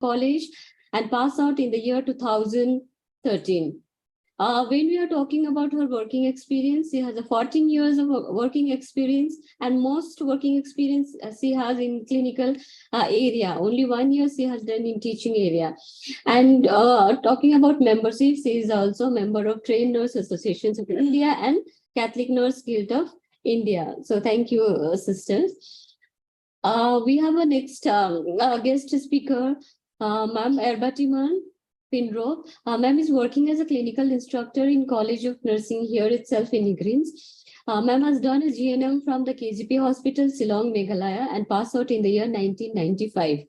College and passed out in the year 2013. When we are talking about her working experience, she has a 14 years of working experience, and most working experience she has in clinical area. Only 1 year she has done in teaching area. And talking about membership, she is also a member of Trained Nurse Associations of India and Catholic Nurse Guild of India. So thank you, sisters. We have a next guest speaker, Ma'am Erbatiman Pinro. Ma'am is working as a clinical instructor in College of Nursing here itself in Nigrins. Ma'am has done a GNM from the KGP Hospital, Shillong, Meghalaya, and passed out in the year 1995.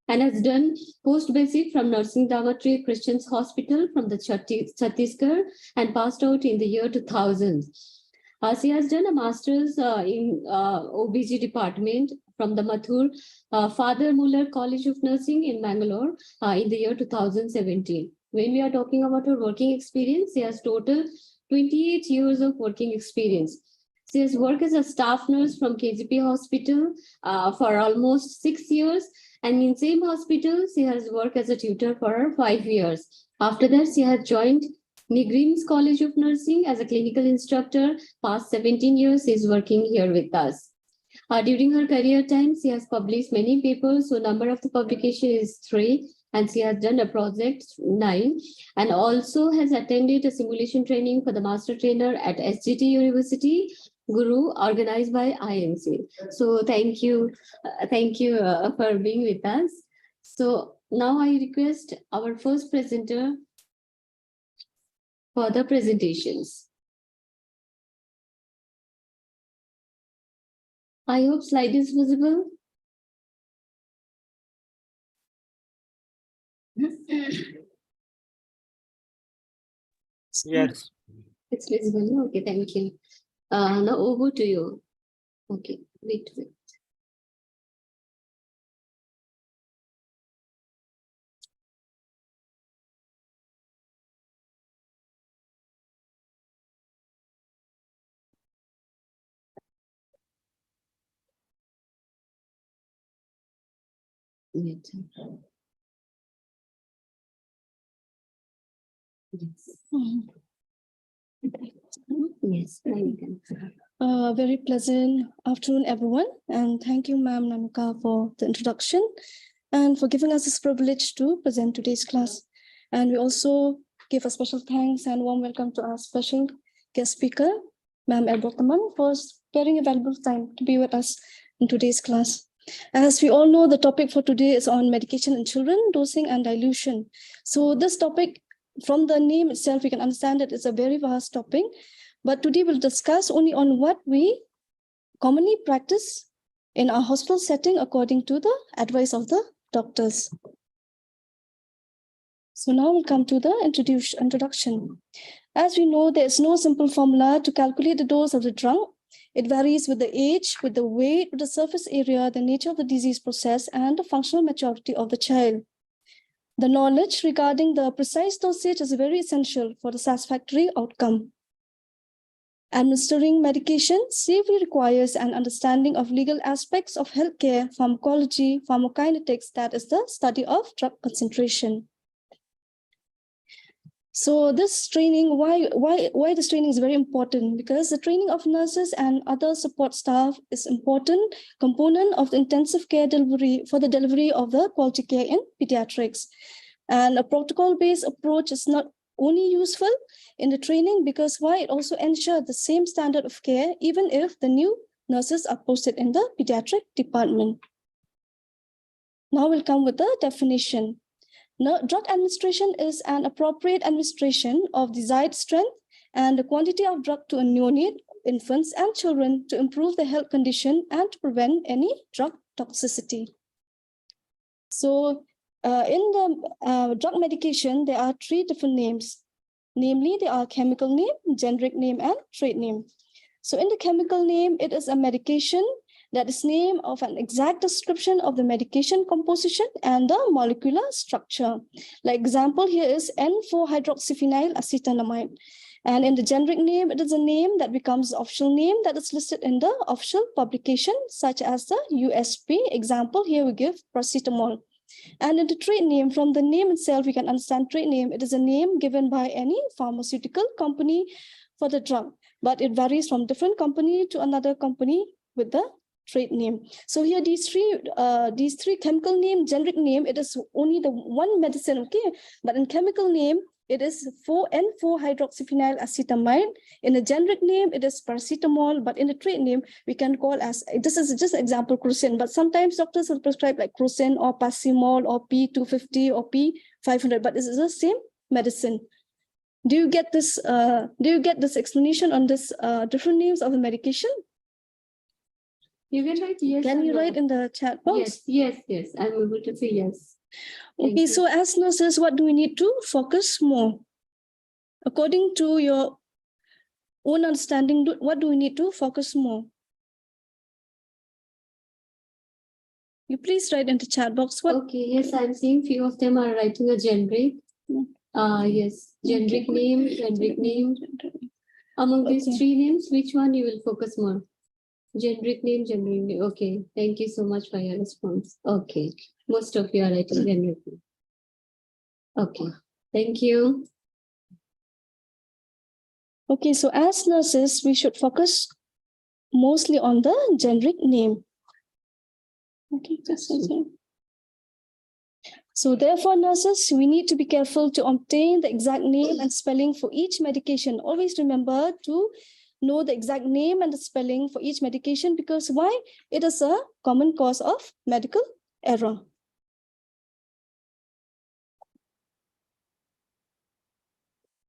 And has done post-basic from Nursing Davatri Christian's Hospital from the Chhattisgarh and passed out in the year 2000. She has done a master's in OBG department from the Mathur Father Muller College of Nursing in Bangalore in the year 2017. When we are talking about her working experience, she has total 28 years of working experience. She has worked as a staff nurse from KGP Hospital for almost 6 years. And in same hospital, she has worked as a tutor for 5 years. After that, she has joined Nigrins College of Nursing as a clinical instructor. Past 17 years, she is working here with us. During her career time, she has published many papers. So number of the publication is 3, and she has done a project 9, and also has attended a simulation training for the master trainer at SGT University, Guru, organized by IMC. So thank you for being with us. So now I request our first presenter for the presentations. I hope slide is visible. Yes. It's visible. Okay, thank you. Now over to you. Okay, wait. Yes. Yes, very pleasant afternoon, everyone. And thank you, Ma'am Namika, for the introduction and for giving us this privilege to present today's class. And we also give a special thanks and warm welcome to our special guest speaker, Ma'am Erbatiman, for sparing a valuable time to be with us in today's class. As we all know, the topic for today is on medication in children, dosing and dilution. So this topic, from the name itself, we can understand that it's a very vast topic. But today we'll discuss only on what we commonly practice in our hospital setting according to the advice of the doctors. So now we'll come to the introduction. As we know, there is no simple formula to calculate the dose of the drug. It varies with the age, with the weight, with the surface area, the nature of the disease process, and the functional maturity of the child. The knowledge regarding the precise dosage is very essential for the satisfactory outcome. Administering medication safely requires an understanding of legal aspects of healthcare, pharmacology, pharmacokinetics, that is the study of drug concentration. So this training, why this training is very important? Because the training of nurses and other support staff is important component of the intensive care delivery for the delivery of the quality care in pediatrics. And a protocol-based approach is not only useful in the training because why it also ensures the same standard of care even if the new nurses are posted in the pediatric department. Now we'll come with the definition. Now, drug administration is an appropriate administration of desired strength and the quantity of drug to a neonate, infants and children to improve their health condition and to prevent any drug toxicity. So in the drug medication, there are 3 different names. Namely, there are chemical name, generic name, and trade name. So in the chemical name, it is a medication that is name of an exact description of the medication composition and the molecular structure. Like example here is N,4-hydroxyphenyl acetonamide. And in the generic name, it is a name that becomes the official name that is listed in the official publication, such as the USP. Example, here we give paracetamol. And in the trade name, from the name itself, we can understand trade name. It is a name given by any pharmaceutical company for the drug, but it varies from different company to another company with the trade name. So here, these three chemical name, generic name, it is only the one medicine, okay? But in chemical name, it is 4N4-hydroxyphenyl acetamide. In the generic name, it is paracetamol, but in the trade name, we can call as, this is just example, crocin, but sometimes doctors will prescribe like crocin or Pasimol or P250 or P500, but this is the same medicine. Do you get this? Do you get this explanation on this different names of the medication? You can write yes. Can you write in the chat box? Yes. I'm able to say yes. Okay, so as nurses, what do we need to focus more? According to your own understanding, what do we need to focus more? You please write in the chat box. What? Okay, yes, I'm seeing few of them are writing a generic. Yes, generic name. Among these three names, which one you will focus more? Generic name. Okay, thank you so much for your response. Okay, most of you are writing generic name. Okay, thank you. Okay, so as nurses, we should focus mostly on the generic name. Okay, just a second. So therefore, nurses, we need to be careful to obtain the exact name and spelling for each medication. Always remember to know the exact name and the spelling for each medication, because why? It is a common cause of medical error.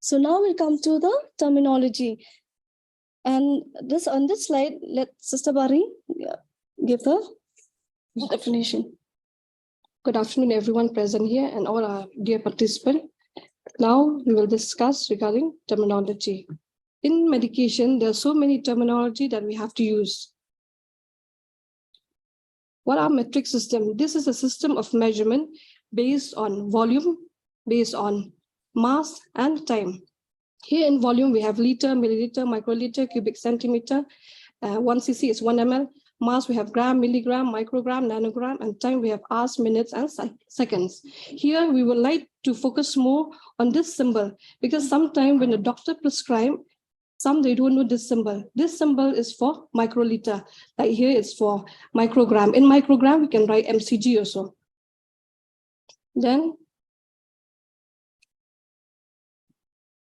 So now we'll come to the terminology. And this on this slide, let Sister Bari give the definition. Good afternoon, everyone present here and all our dear participants. Now we will discuss regarding terminology. In medication, there are so many terminology that we have to use. What are metric system? This is a system of measurement based on volume, based on mass and time. Here in volume, we have liter, milliliter, microliter, cubic centimeter. 1 cc is 1 ml. Mass, we have gram, milligram, microgram, nanogram, and time we have hours, minutes, and seconds. Here, we would like to focus more on this symbol, because sometimes when the doctor prescribes, some they don't know this symbol. This symbol is for microliter. Like here, it's for microgram. In microgram, we can write mcg also. Then,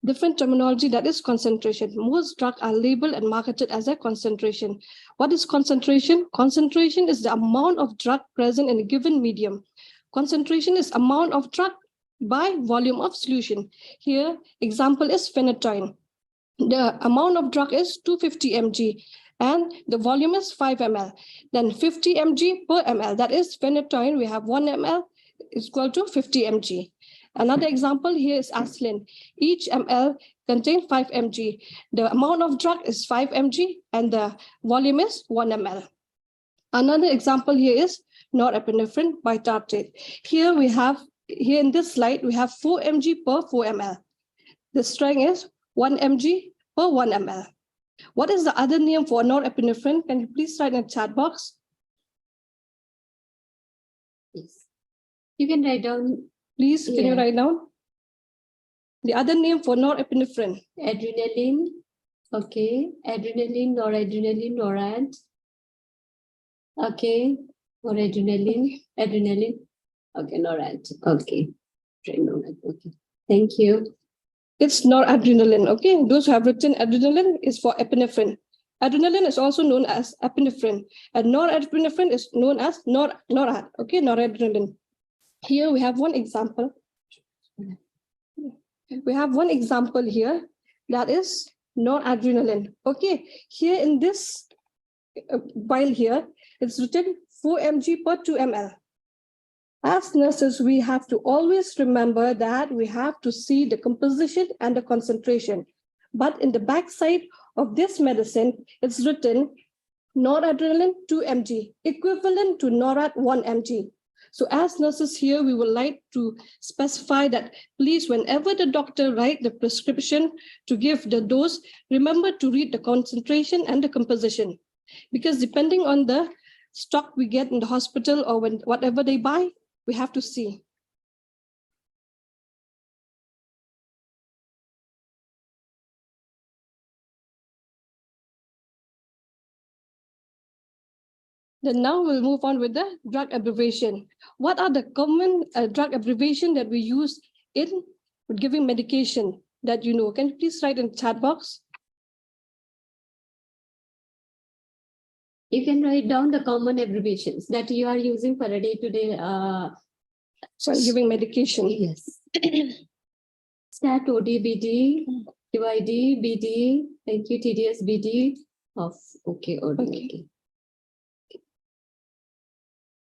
different terminology, that is concentration. Most drugs are labeled and marketed as a concentration. What is concentration? Concentration is the amount of drug present in a given medium. Concentration is amount of drug by volume of solution. Here, example is phenytoin. The amount of drug is 250 mg and the volume is 5 ml. Then 50 mg per ml, that is phenytoin, we have 1 ml is equal to 50 mg. Another example here is aspirin. Each ml contains 5 mg. The amount of drug is 5 mg and the volume is 1 ml. Another example here is norepinephrine bitartrate. Here in this slide, we have 4 mg per 4 ml. The strength is 1 mg per 1 ml. What is the other name for norepinephrine? Can you please write in the chat box? Yes. You can write down. Please, can you write down? The other name for norepinephrine. Adrenaline. Okay. Adrenaline, noradrenaline, NORAD. Okay. Noradrenaline. Adrenaline. Okay, NORAD. Okay. Okay. Thank you. It's noradrenaline. Okay. Those who have written adrenaline is for epinephrine. Adrenaline is also known as epinephrine. And norepinephrine is known as NORAD. Okay, noradrenaline. Here we have one example. We have one example here, that is noradrenaline. Okay, here in this vial here, it's written 4 mg per 2 ml. As nurses, we have to always remember that we have to see the composition and the concentration. But in the back side of this medicine, it's written noradrenaline 2 mg, equivalent to NORAD 1 mg. So as nurses here, we would like to specify that please, whenever the doctor writes the prescription to give the dose, remember to read the concentration and the composition. Because depending on the stock we get in the hospital or whatever they buy, we have to see. Then now we'll move on with the drug abbreviation. What are the common drug abbreviation that we use in giving medication that you know? Can you please write in the chat box? You can write down the common abbreviations that you are using for a day-to-day. Giving medication. Yes. Stat, OD, BD, QID, BD, thank you, TDS, BD, of, okay, OD, okay.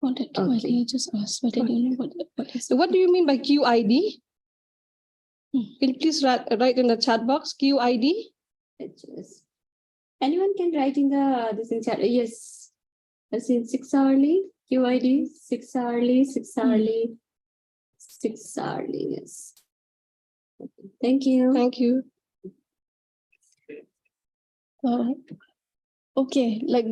What did Okay. I just asked? What did you know? What is So what do you mean by QID? Can you please write in the chat box, QID? HS. Anyone can write in the this in chat. Yes. As in 6 hourly, QID, 6 hourly, 6 hourly, 6 hourly, yes. Okay. Thank you. Thank you. Okay, like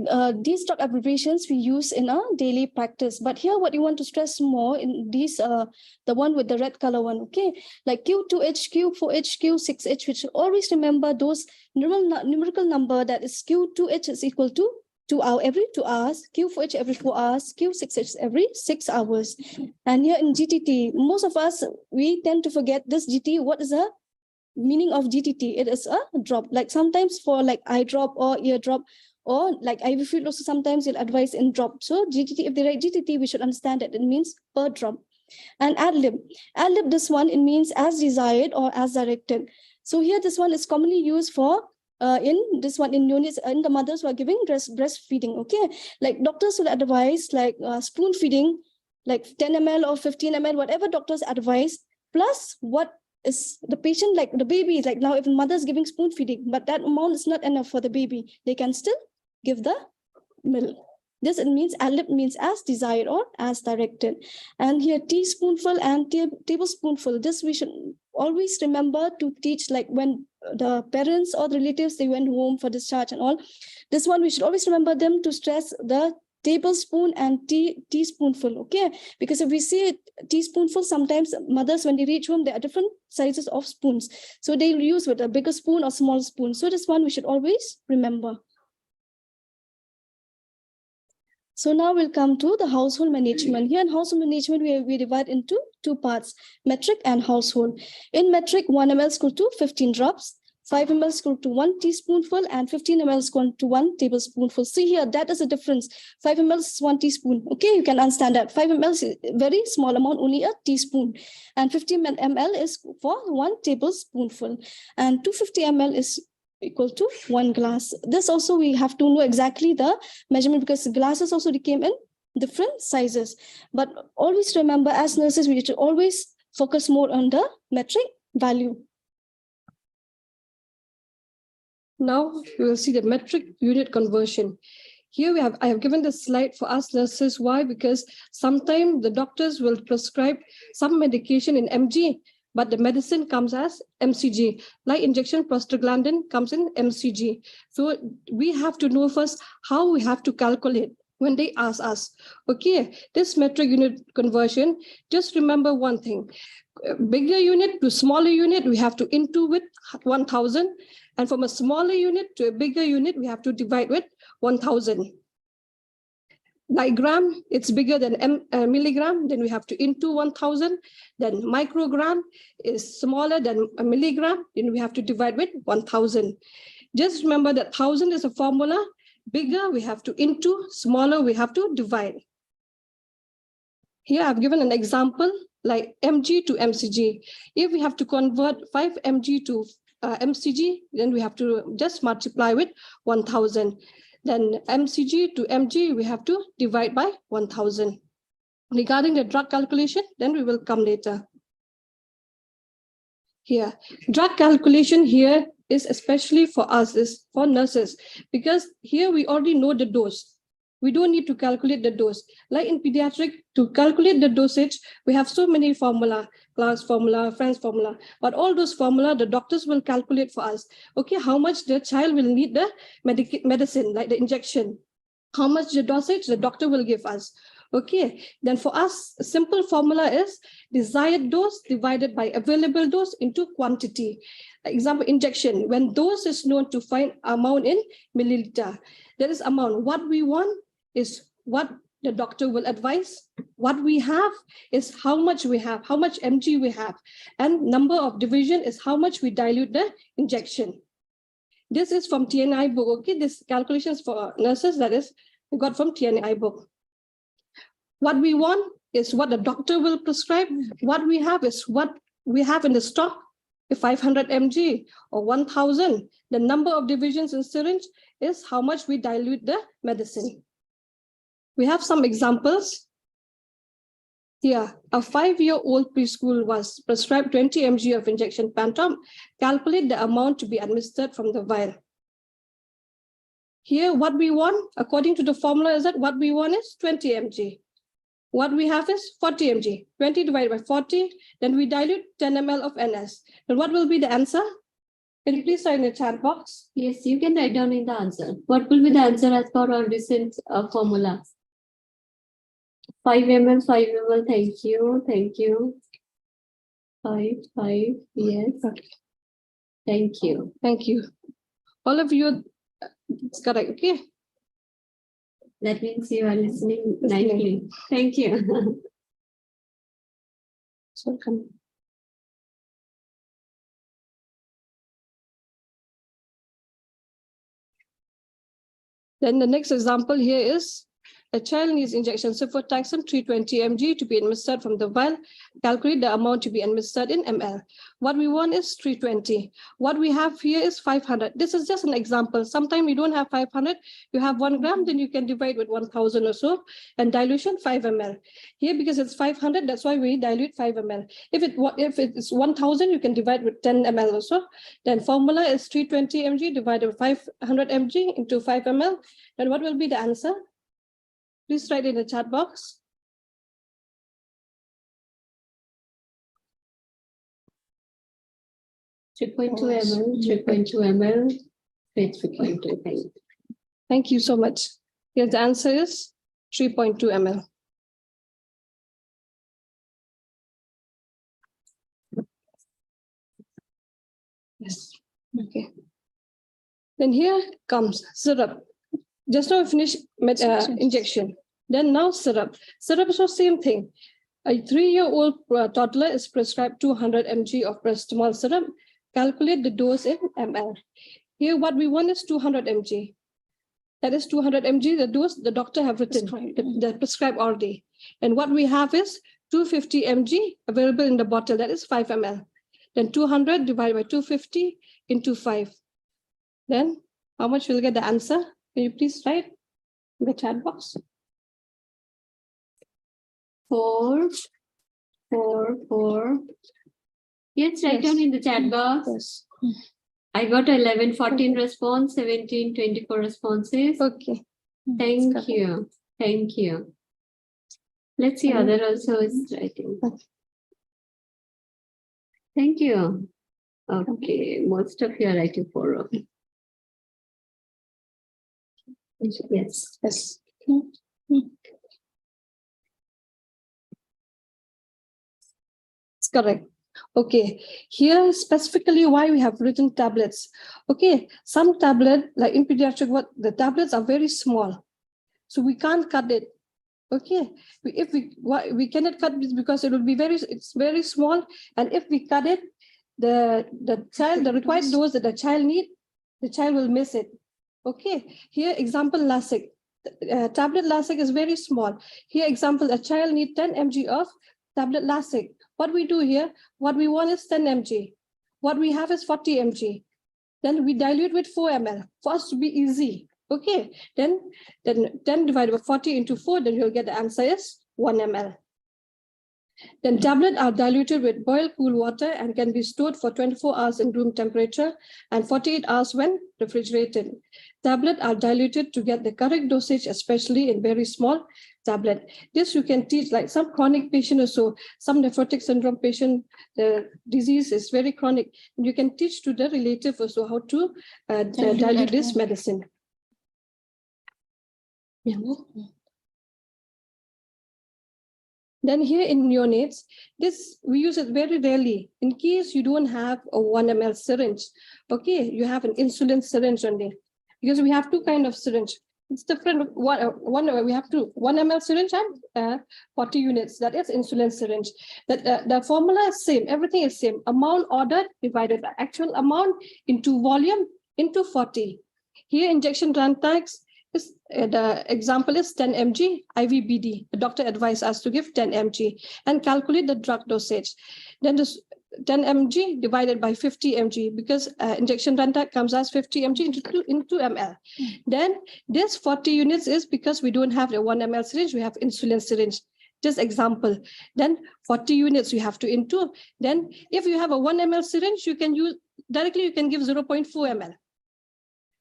these drug abbreviations we use in our daily practice. But here, what you want to stress more in these, the one with the red color one, okay, like Q2H, Q4H, Q6H, which always remember those numerical number that is Q2H is equal to 2 hours every 2 hours, Q4H every 4 hours, Q6H every 6 hours. And here in GTT, most of us, we tend to forget this GT. What is the meaning of GTT? It is a drop. Like sometimes for like eye drop or ear drop, or like IV fluid also sometimes you'll advise in drop. So GTT, if they write GTT, we should understand that it means per drop. And ad lib, this one, it means as desired or as directed. So here this one is commonly used for in this one in neonates, in the mothers who are giving breastfeeding. Okay, like doctors will advise like spoon feeding, like 10 ml or 15 ml, whatever doctors advise, plus what is the patient, like the baby, like now if the mother is giving spoon feeding, but that amount is not enough for the baby, they can still give the milk. This it means ad lib means as desired or as directed. And here teaspoonful and tablespoonful, this we should always remember to teach, like when the parents or the relatives, they went home for discharge and all. This one we should always remember them to stress the tablespoon and teaspoonful, okay? Because if we see it teaspoonful, sometimes mothers when they reach home, there are different sizes of spoons, so they'll use with a bigger spoon or small spoon. So this one we should always remember. So now we'll come to the household management. Here in household management, we divide into two parts, metric and household. In metric, 1 ml is equal to 15 drops, 5 ml is equal to 1 teaspoonful, and 15 ml is equal to 1 tablespoonful. See here, that is the difference. 5 ml is 1 teaspoon. Okay, you can understand that. 5 ml is a very small amount, only a teaspoon. And 15 ml is for 1 tablespoonful. And 250 ml is equal to 1 glass. This also we have to know exactly the measurement, because glasses also came in different sizes. But always remember, as nurses, we should always focus more on the metric value. Now we will see the metric unit conversion. Here I have given this slide for us nurses. Why? Because sometimes the doctors will prescribe some medication in mg, but the medicine comes as mcg, like injection prostaglandin comes in mcg. So we have to know first how we have to calculate when they ask us. Okay, this metric unit conversion, just remember one thing. Bigger unit to smaller unit, we have to into with 1000. And from a smaller unit to a bigger unit, we have to divide with 1000. Like gram, it's bigger than milligram, then we have to into 1000. Then microgram is smaller than a milligram, then we have to divide with 1000. Just remember that 1000 is a formula. Bigger, we have to into, smaller, we have to divide. Here I've given an example like mg to mcg. If we have to convert 5 mg to mcg, then we have to just multiply with 1000. Then mcg to mg, we have to divide by 1000. Regarding the drug calculation, then we will come later. Here, drug calculation here is especially for us, is for nurses, because here we already know the dose. We don't need to calculate the dose. Like in pediatric, to calculate the dosage, we have so many formula, class formula, friends formula, but all those formula, the doctors will calculate for us. Okay, how much the child will need the medicine, like the injection, how much the dosage the doctor will give us. Okay, then for us, a simple formula is desired dose divided by available dose into quantity. Example, injection, when dose is known to find amount in milliliter, there is amount. What we want is what the doctor will advise. What we have is how much we have, how much mg we have, and number of division is how much we dilute the injection. This is from TNI book, okay? This calculations for nurses, that is, we got from TNI book. What we want is what the doctor will prescribe. What we have is what we have in the stock. If 500 mg or 1000, the number of divisions in syringe is how much we dilute the medicine. We have some examples. Here, a 5-year-old preschool was prescribed 20 mg of injection Pantom. Calculate the amount to be administered from the vial. Here, what we want, according to the formula, is that what we want is 20 mg. What we have is 40 mg. 20 divided by 40, then we dilute 10 ml of NS. Then what will be the answer? Can you please write in the chat box? Yes, you can write down in the answer. What will be the answer as per our recent formula? 5 ml, 5 ml. Thank you. Thank you. 5, yes. Thank you. Thank you. All of you, it's correct, okay? That means you are listening nicely. Thank you. Welcome. Then the next example here is a child needs injection cefotaxime 320 mg to be administered from the vial. Calculate the amount to be administered in ml. What we want is 320. What we have here is 500. This is just an example. Sometimes you don't have 500. You have 1 gram, then you can divide with 1000 or so. And dilution 5 ml. Here, because it's 500, that's why we dilute 5 ml. If it is 1000, you can divide with 10 ml or so. Then formula is 320 mg divided by 500 mg into 5 ml. Then what will be the answer? Please write in the chat box. $3.2 ml, 3.2 ml, 3.2. Thank you. Thank you so much. Here the answer is 3.2 ml. Yes. Okay. Then here comes syrup. Just now we finished injection. Then now syrup. Syrup is the same thing. A 3-year-old toddler is prescribed 200 mg of paracetamol syrup. Calculate the dose in ml. Here what we want is 200 mg. That is 200 mg, the dose the doctor have written, the prescribed already. And what we have is 250 mg available in the bottle, that is 5 ml. Then 200 divided by 250 into 5. Then how much we'll get the answer? Can you please write in the chat box? 4. Yes, write down in the chat box. Yes. I got 11, 14 response, 17, 24 responses. Okay. Thank you. Thank you. Let's see, other also is writing. Thank you. Okay, most of you are writing 4. Okay. Yes. Yes. It's correct. Okay, here specifically why we have written tablets. Okay, some tablet, like in pediatric, what the tablets are very small, so we can't cut it. Okay, if we cannot cut this because it will be it's very small, and if we cut it, the required dose that the child need, the child will miss it. Okay, here example Lasix. Tablet Lasix is very small. Here example, a child need 10 mg of tablet Lasix. What we do here, what we want is 10 mg. What we have is 40 mg. Then we dilute with 4 ml for us to be easy. Okay, then 10 divided by 40 into 4, then you'll get the answer is 1 ml. Then tablets are diluted with boiled cool water and can be stored for 24 hours in room temperature and 48 hours when refrigerated. Tablets are diluted to get the correct dosage, especially in very small tablet. This you can teach like some chronic patient or so, some nephrotic syndrome patient, the disease is very chronic. You can teach to the relative also how to dilute this medicine. Yeah. Then here in neonates, this we use it very rarely. In case you don't have a 1 ml syringe, okay, you have an insulin syringe only, because we have two kind of syringe. It's different. We have 1 ml syringe and 40 units. That is insulin syringe. The formula is same. Everything is same. Amount ordered divided by actual amount into volume into 40. Here injection run times is the example is 10 mg IVBD. The doctor advised us to give 10 mg and calculate the drug dosage. Then this 10 mg divided by 50 mg, because injection run time comes as 50 mg into ml. Then this 40 units is because we don't have the 1 ml syringe, we have insulin syringe. Just example. Then 40 units you have to into. Then if you have a 1 ml syringe, you can use directly, you can give 0.4 ml.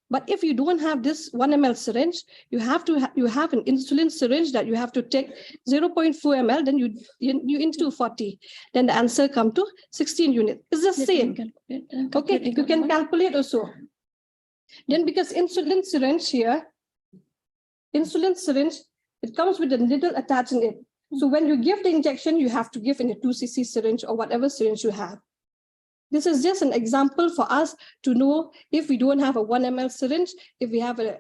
But if you don't have this 1 ml syringe, you have an insulin syringe that you have to take 0.4 ml, then you into 40. Then the answer come to 16 units. It's the same. Okay, you can calculate also. Then because insulin syringe here, it comes with a needle attached in it. So when you give the injection, you have to give in a 2 cc syringe or whatever syringe you have. This is just an example for us to know if we don't have a 1 ml syringe, if we have a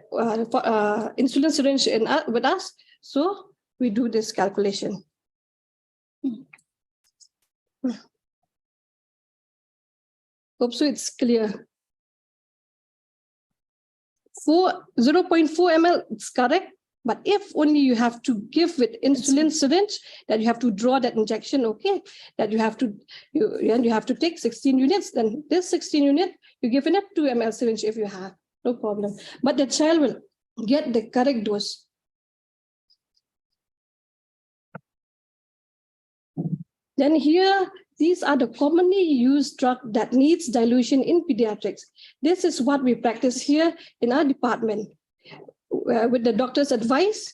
insulin syringe with us, so we do this calculation. Hope so it's clear. For 0.4 ml, it's correct. But if only you have to give with insulin syringe, that you have to draw that injection, okay, that you have to take 16 units, then this 16 unit, you give in a 2 ml syringe if you have, no problem. But the child will get the correct dose. Then here, these are the commonly used drug that needs dilution in pediatrics. This is what we practice here in our department. With the doctor's advice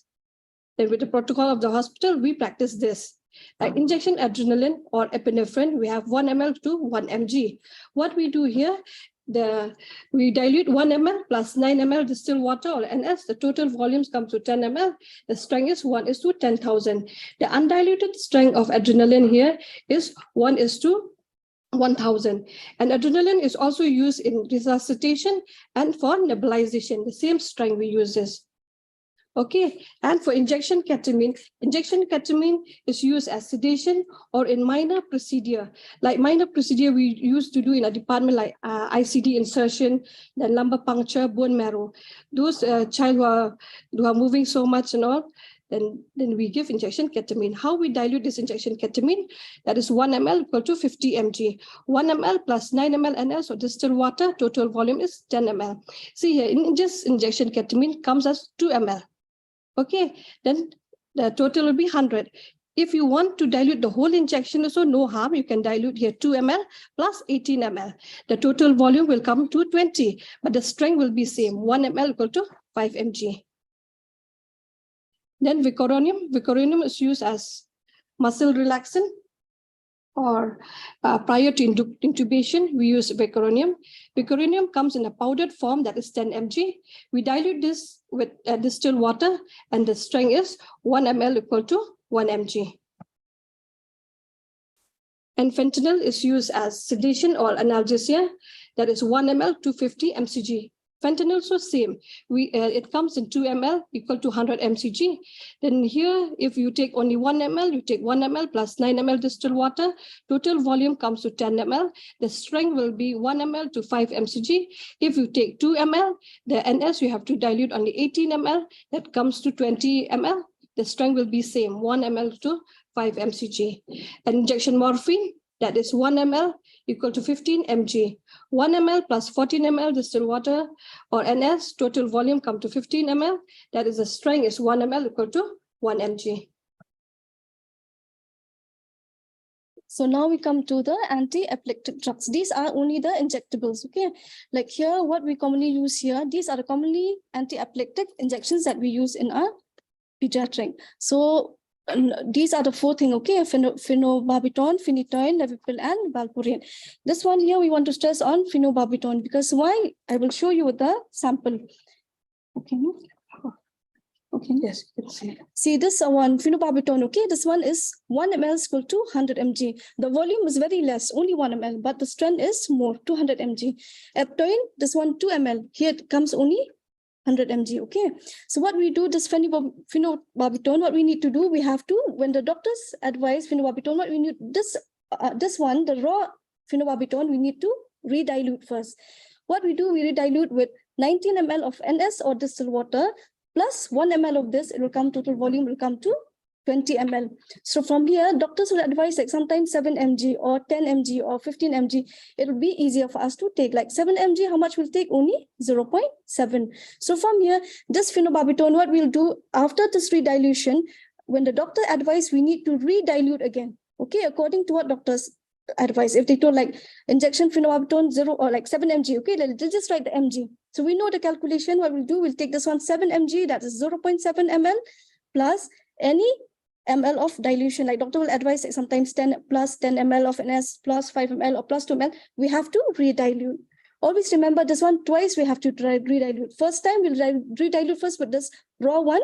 and with the protocol of the hospital, we practice this. Injection adrenaline or epinephrine, we have 1 ml to 1 mg. What we do here, we dilute 1 ml plus 9 ml distilled water or NS. The total volumes come to 10 ml. The strength is 1 is to 10,000. The undiluted strength of adrenaline here is 1 is to 1,000. And adrenaline is also used in resuscitation and for nebulization. The same strength we use this. Okay, and for injection ketamine is used as sedation or in minor procedure. Like minor procedure we used to do in a department like ICD insertion, then lumbar puncture, bone marrow. Those child who are moving so much and all, then we give injection ketamine. How we dilute this injection ketamine? That is 1 ml equal to 50 mg. 1 ml plus 9 ml NS or distilled water, total volume is 10 ml. See here, in just injection ketamine comes as 2 ml. Okay, then the total will be 100. If you want to dilute the whole injection, so no harm, you can dilute here 2 ml plus 18 ml. The total volume will come to 20, but the strength will be same, 1 ml equal to 5 mg. Then Vicodinium is used as muscle relaxant, or prior to intubation, we use Vicodinium. Vicodinium comes in a powdered form that is 10 mg. We dilute this with distilled water, and the strength is 1 ml equal to 1 mg. And fentanyl is used as sedation or analgesia, that is 1 ml to 50 mcg. Fentanyl also same. It comes in 2 ml equal to 100 mcg. Then here, if you take only 1 ml, you take 1 ml plus 9 ml distilled water. Total volume comes to 10 ml. The strength will be 1 ml to 5 mcg. If you take 2 ml, the NS you have to dilute only 18 ml. That comes to 20 ml. The strength will be same, 1 ml to 5 mcg. And injection morphine, that is 1 ml equal to 15 mg. 1 ml plus 14 ml distilled water or NS, total volume come to 15 ml. That is the strength is 1 ml equal to 1 mg. So now we come to the anti-epileptic drugs. These are only the injectables, okay? Like here, what we commonly use here, these are the commonly anti-epileptic injections that we use in our pediatric. So these are the 4 things, okay? Phenobarbital, phenytoin, Levipil, and valproate. This one here, we want to stress on phenobarbital because why? I will show you the sample. Okay. Okay. Yes, you can see. See this one phenobarbital, okay? This one is 1 ml is equal to 100 mg. The volume is very less, only 1 ml, but the strength is more, 200 mg. Eptoin, this one 2 ml. Here it comes only 100 mg, okay? So what we do, this phenobarbital, what we need to do, we have to, when the doctors advise phenobarbital, what we need, this one, the raw phenobarbital, we need to redilute first. What we do, we redilute with 19 ml of NS or distilled water, plus 1 ml of this, it will come, total volume will come to 20 ml. So from here, doctors will advise like sometimes 7 mg or 10 mg or 15 mg. It will be easier for us to take. Like 7 mg, how much will take? Only 0.7. So from here, this phenobarbital, what we'll do after this redilution, when the doctor advice, we need to redilute again. Okay, according to what doctors advise. If they told like injection phenobarbital 0 or like 7 mg, okay, they'll just write the mg. So we know the calculation. What we'll do, we'll take this one 7 mg, that is 0.7 ml plus any ml of dilution. Like doctor will advise like sometimes 10 plus 10 ml of NS plus 5 ml or plus 2 ml. We have to redilute. Always remember this one twice we have to redilute. First time we'll redilute first with this raw one,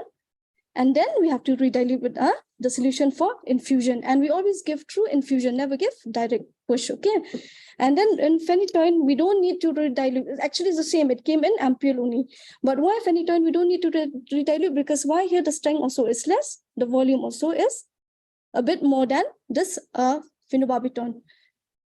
and then we have to redilute with the solution for infusion. And we always give true infusion, never give direct push, okay? And then in phenytoin, we don't need to redilute. Actually, it's the same. It came in ampule only. But why phenytoin? We don't need to redilute because why here the strength also is less. The volume also is a bit more than this phenobarbital.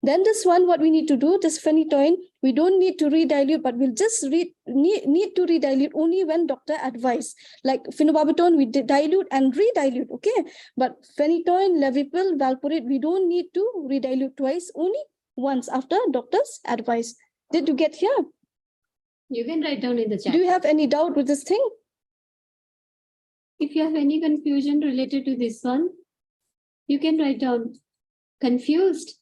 Then this one, what we need to do, this phenytoin, we don't need to redilute, but we'll just need to redilute only when doctor advise. Like phenobarbital, we dilute and redilute, okay? But phenytoin, Levipil, valproate, we don't need to redilute twice, only once after doctor's advice. Did you get here? You can write down in the chat. Do you have any doubt with this thing? If you have any confusion related to this one, you can write down. Confused?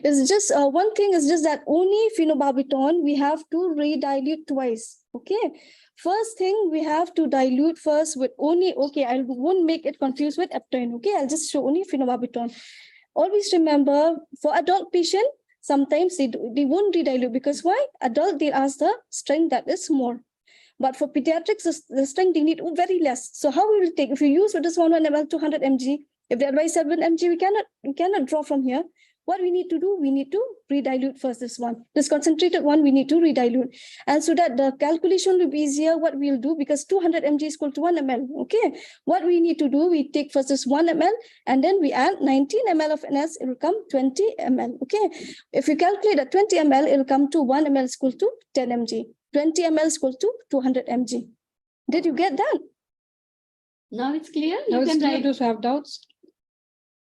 It's just one thing is just that only phenobarbital we have to redilute twice. Okay. First thing we have to dilute first with only, okay, I won't make it confused with eptoin. Okay, I'll just show only phenobarbital. Always remember for adult patient, sometimes they won't redilute because why? Adult, they ask the strength that is more. But for pediatrics, the strength they need very less. So how we will take, if you use with this 1 ml 200 mg, if they advise 7 mg, we cannot draw from here. What we need to do, we need to redilute first this one. This concentrated one, we need to redilute. And so that the calculation will be easier, what we'll do, because 200 mg is equal to 1 ml. Okay. What we need to do, we take first this 1 ml and then we add 19 ml of NS, it will come 20 ml. Okay. If you calculate at 20 ml, it will come to 1 ml is equal to 10 mg. 20 ml is equal to 200 mg. Did you get that? Now it's clear. Now You it's can clear, write. those who have doubts.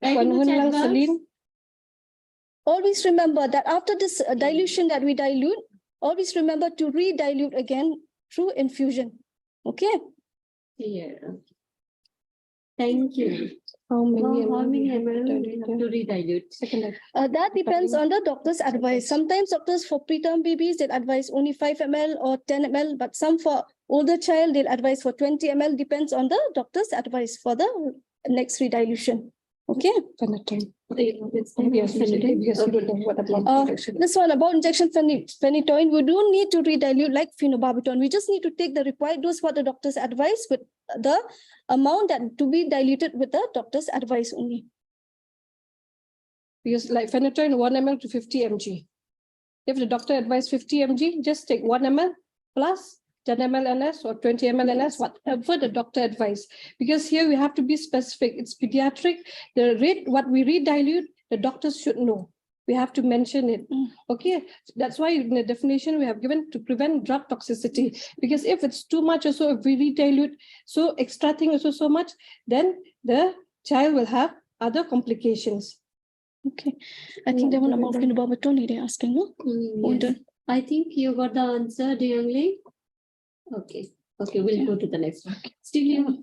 Write in the chat box. Celine. Always remember that after this dilution that we dilute, always remember to redilute again through infusion. Okay. Here. Thank you. How many How many ml ml we have to redilute? Second. That depends on the doctor's advice. Sometimes doctors for preterm babies, they'll advise only 5 ml or 10 ml, but some for older child, they'll advise for 20 ml, depends on the doctor's advice for the next redilution. Okay. Phenytoin. Yes, Yes, because you don't know what about This one about injection phenytoin, we don't need to redilute like phenobarbital. We just need to take the required dose what the doctor's advice with the amount that to be diluted with the doctor's advice only. Because like phenytoin 1 ml to 50 mg. If the doctor advised 50 mg, just take 1 ml plus 10 ml NS or 20 ml NS, whatever the doctor advised. Because here we have to be specific. It's pediatric. The rate, what we redilute, the doctors should know. We have to mention it. Okay. That's why in the definition we have given to prevent drug toxicity. Because if it's too much or so, if we redilute so extra thing also so much, then the child will have other complications. Okay. I think they want about phenobarbital they're asking, no? Yes. I think you got the answer, Deangli. Okay. Okay, we'll go to the next one. Still,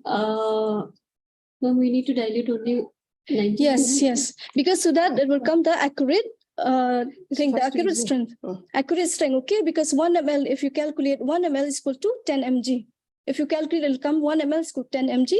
we need to dilute only 90. Yes. Because so that it will come the accurate thing, the accurate strength. Accurate strength, okay? Because 1 ml, if you calculate 1 ml is equal to 10 mg. If you calculate, it will come 1 ml is equal to 10 mg.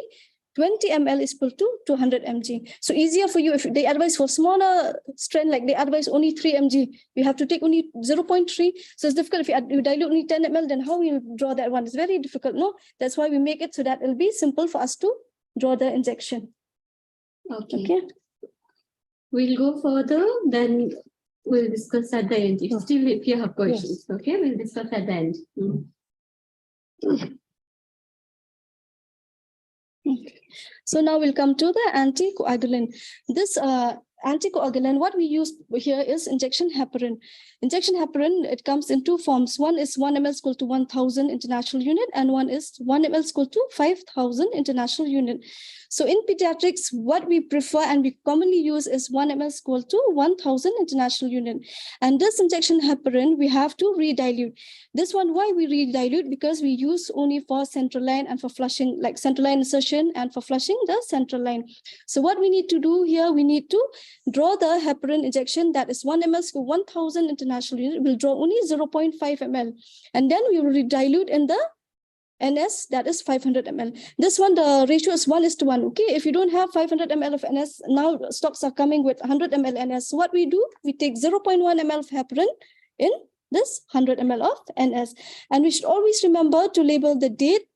20 ml is equal to 200 mg. So easier for you if they advise for smaller strength, like they advise only 3 mg, you have to take only 0.3. So it's difficult if you dilute only 10 ml, then how you draw that one? It's very difficult, no? That's why we make it so that it'll be simple for us to draw the injection. Okay. We'll go further, then we'll discuss at the end. Still, if you have questions, okay, we'll discuss at the end. So now we'll come to the anticoagulant. This anticoagulant, what we use here is injection heparin. Injection heparin, it comes in two forms. One is 1 ml is equal to 1000 international unit, and one is 1 ml is equal to 5000 international unit. So in pediatrics, what we prefer and we commonly use is 1 ml is equal to 1000 international unit. And this injection heparin, we have to redilute. This one, why we redilute? Because we use only for central line and for flushing, like central line insertion and for flushing the central line. So what we need to do here, we need to draw the heparin injection, that is 1 ml to 1000 international unit. We'll draw only 0.5 ml. And then we will redilute in the NS, that is 500 ml. This one, the ratio is 1:1. Okay, if you don't have 500 ml of NS, now stocks are coming with 100 ml NS. So what we do, we take 0.1 ml of heparin in this 100 ml of NS. And we should always remember to label the date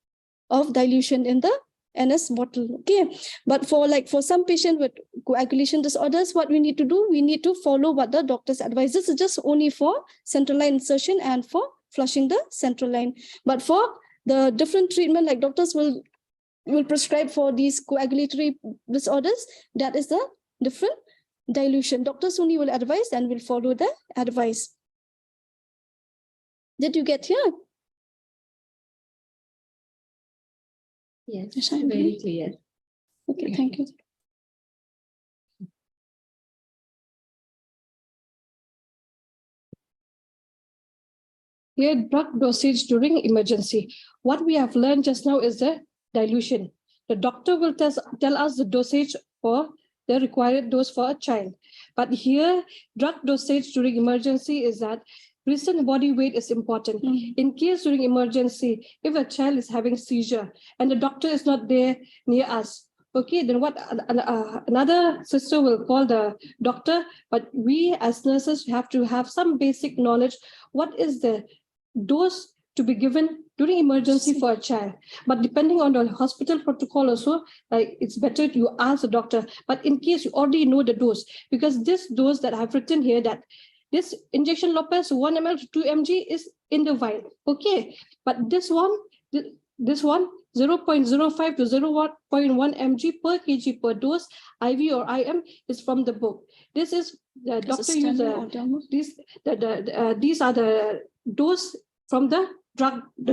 of dilution in the NS bottle. Okay, but for some patient with coagulation disorders, what we need to do, we need to follow what the doctors advise. This is just only for central line insertion and for flushing the central line. But for the different treatment, like doctors will prescribe for these coagulatory disorders, that is the different dilution. Doctors only will advise and will follow the advice. Did you get here? Yes, very clear. Okay, thank you. Here, drug dosage during emergency. What we have learned just now is the dilution. The doctor will tell us the dosage for the required dose for a child. But here, drug dosage during emergency is that recent body weight is important. In case during emergency, if a child is having seizure and the doctor is not there near us, okay, then what another sister will call the doctor, but we as nurses have to have some basic knowledge. What is the dose to be given during emergency for a child? But depending on the hospital protocol also, it's better you ask the doctor. But in case you already know the dose, because this dose that I've written here, that this injection Lopez 1 ml to 2 mg is in the vial, okay? But this one 0.05 to 0.1 mg per kg per dose, IV or IM, is from the book. This is the doctor uses these are the dose from the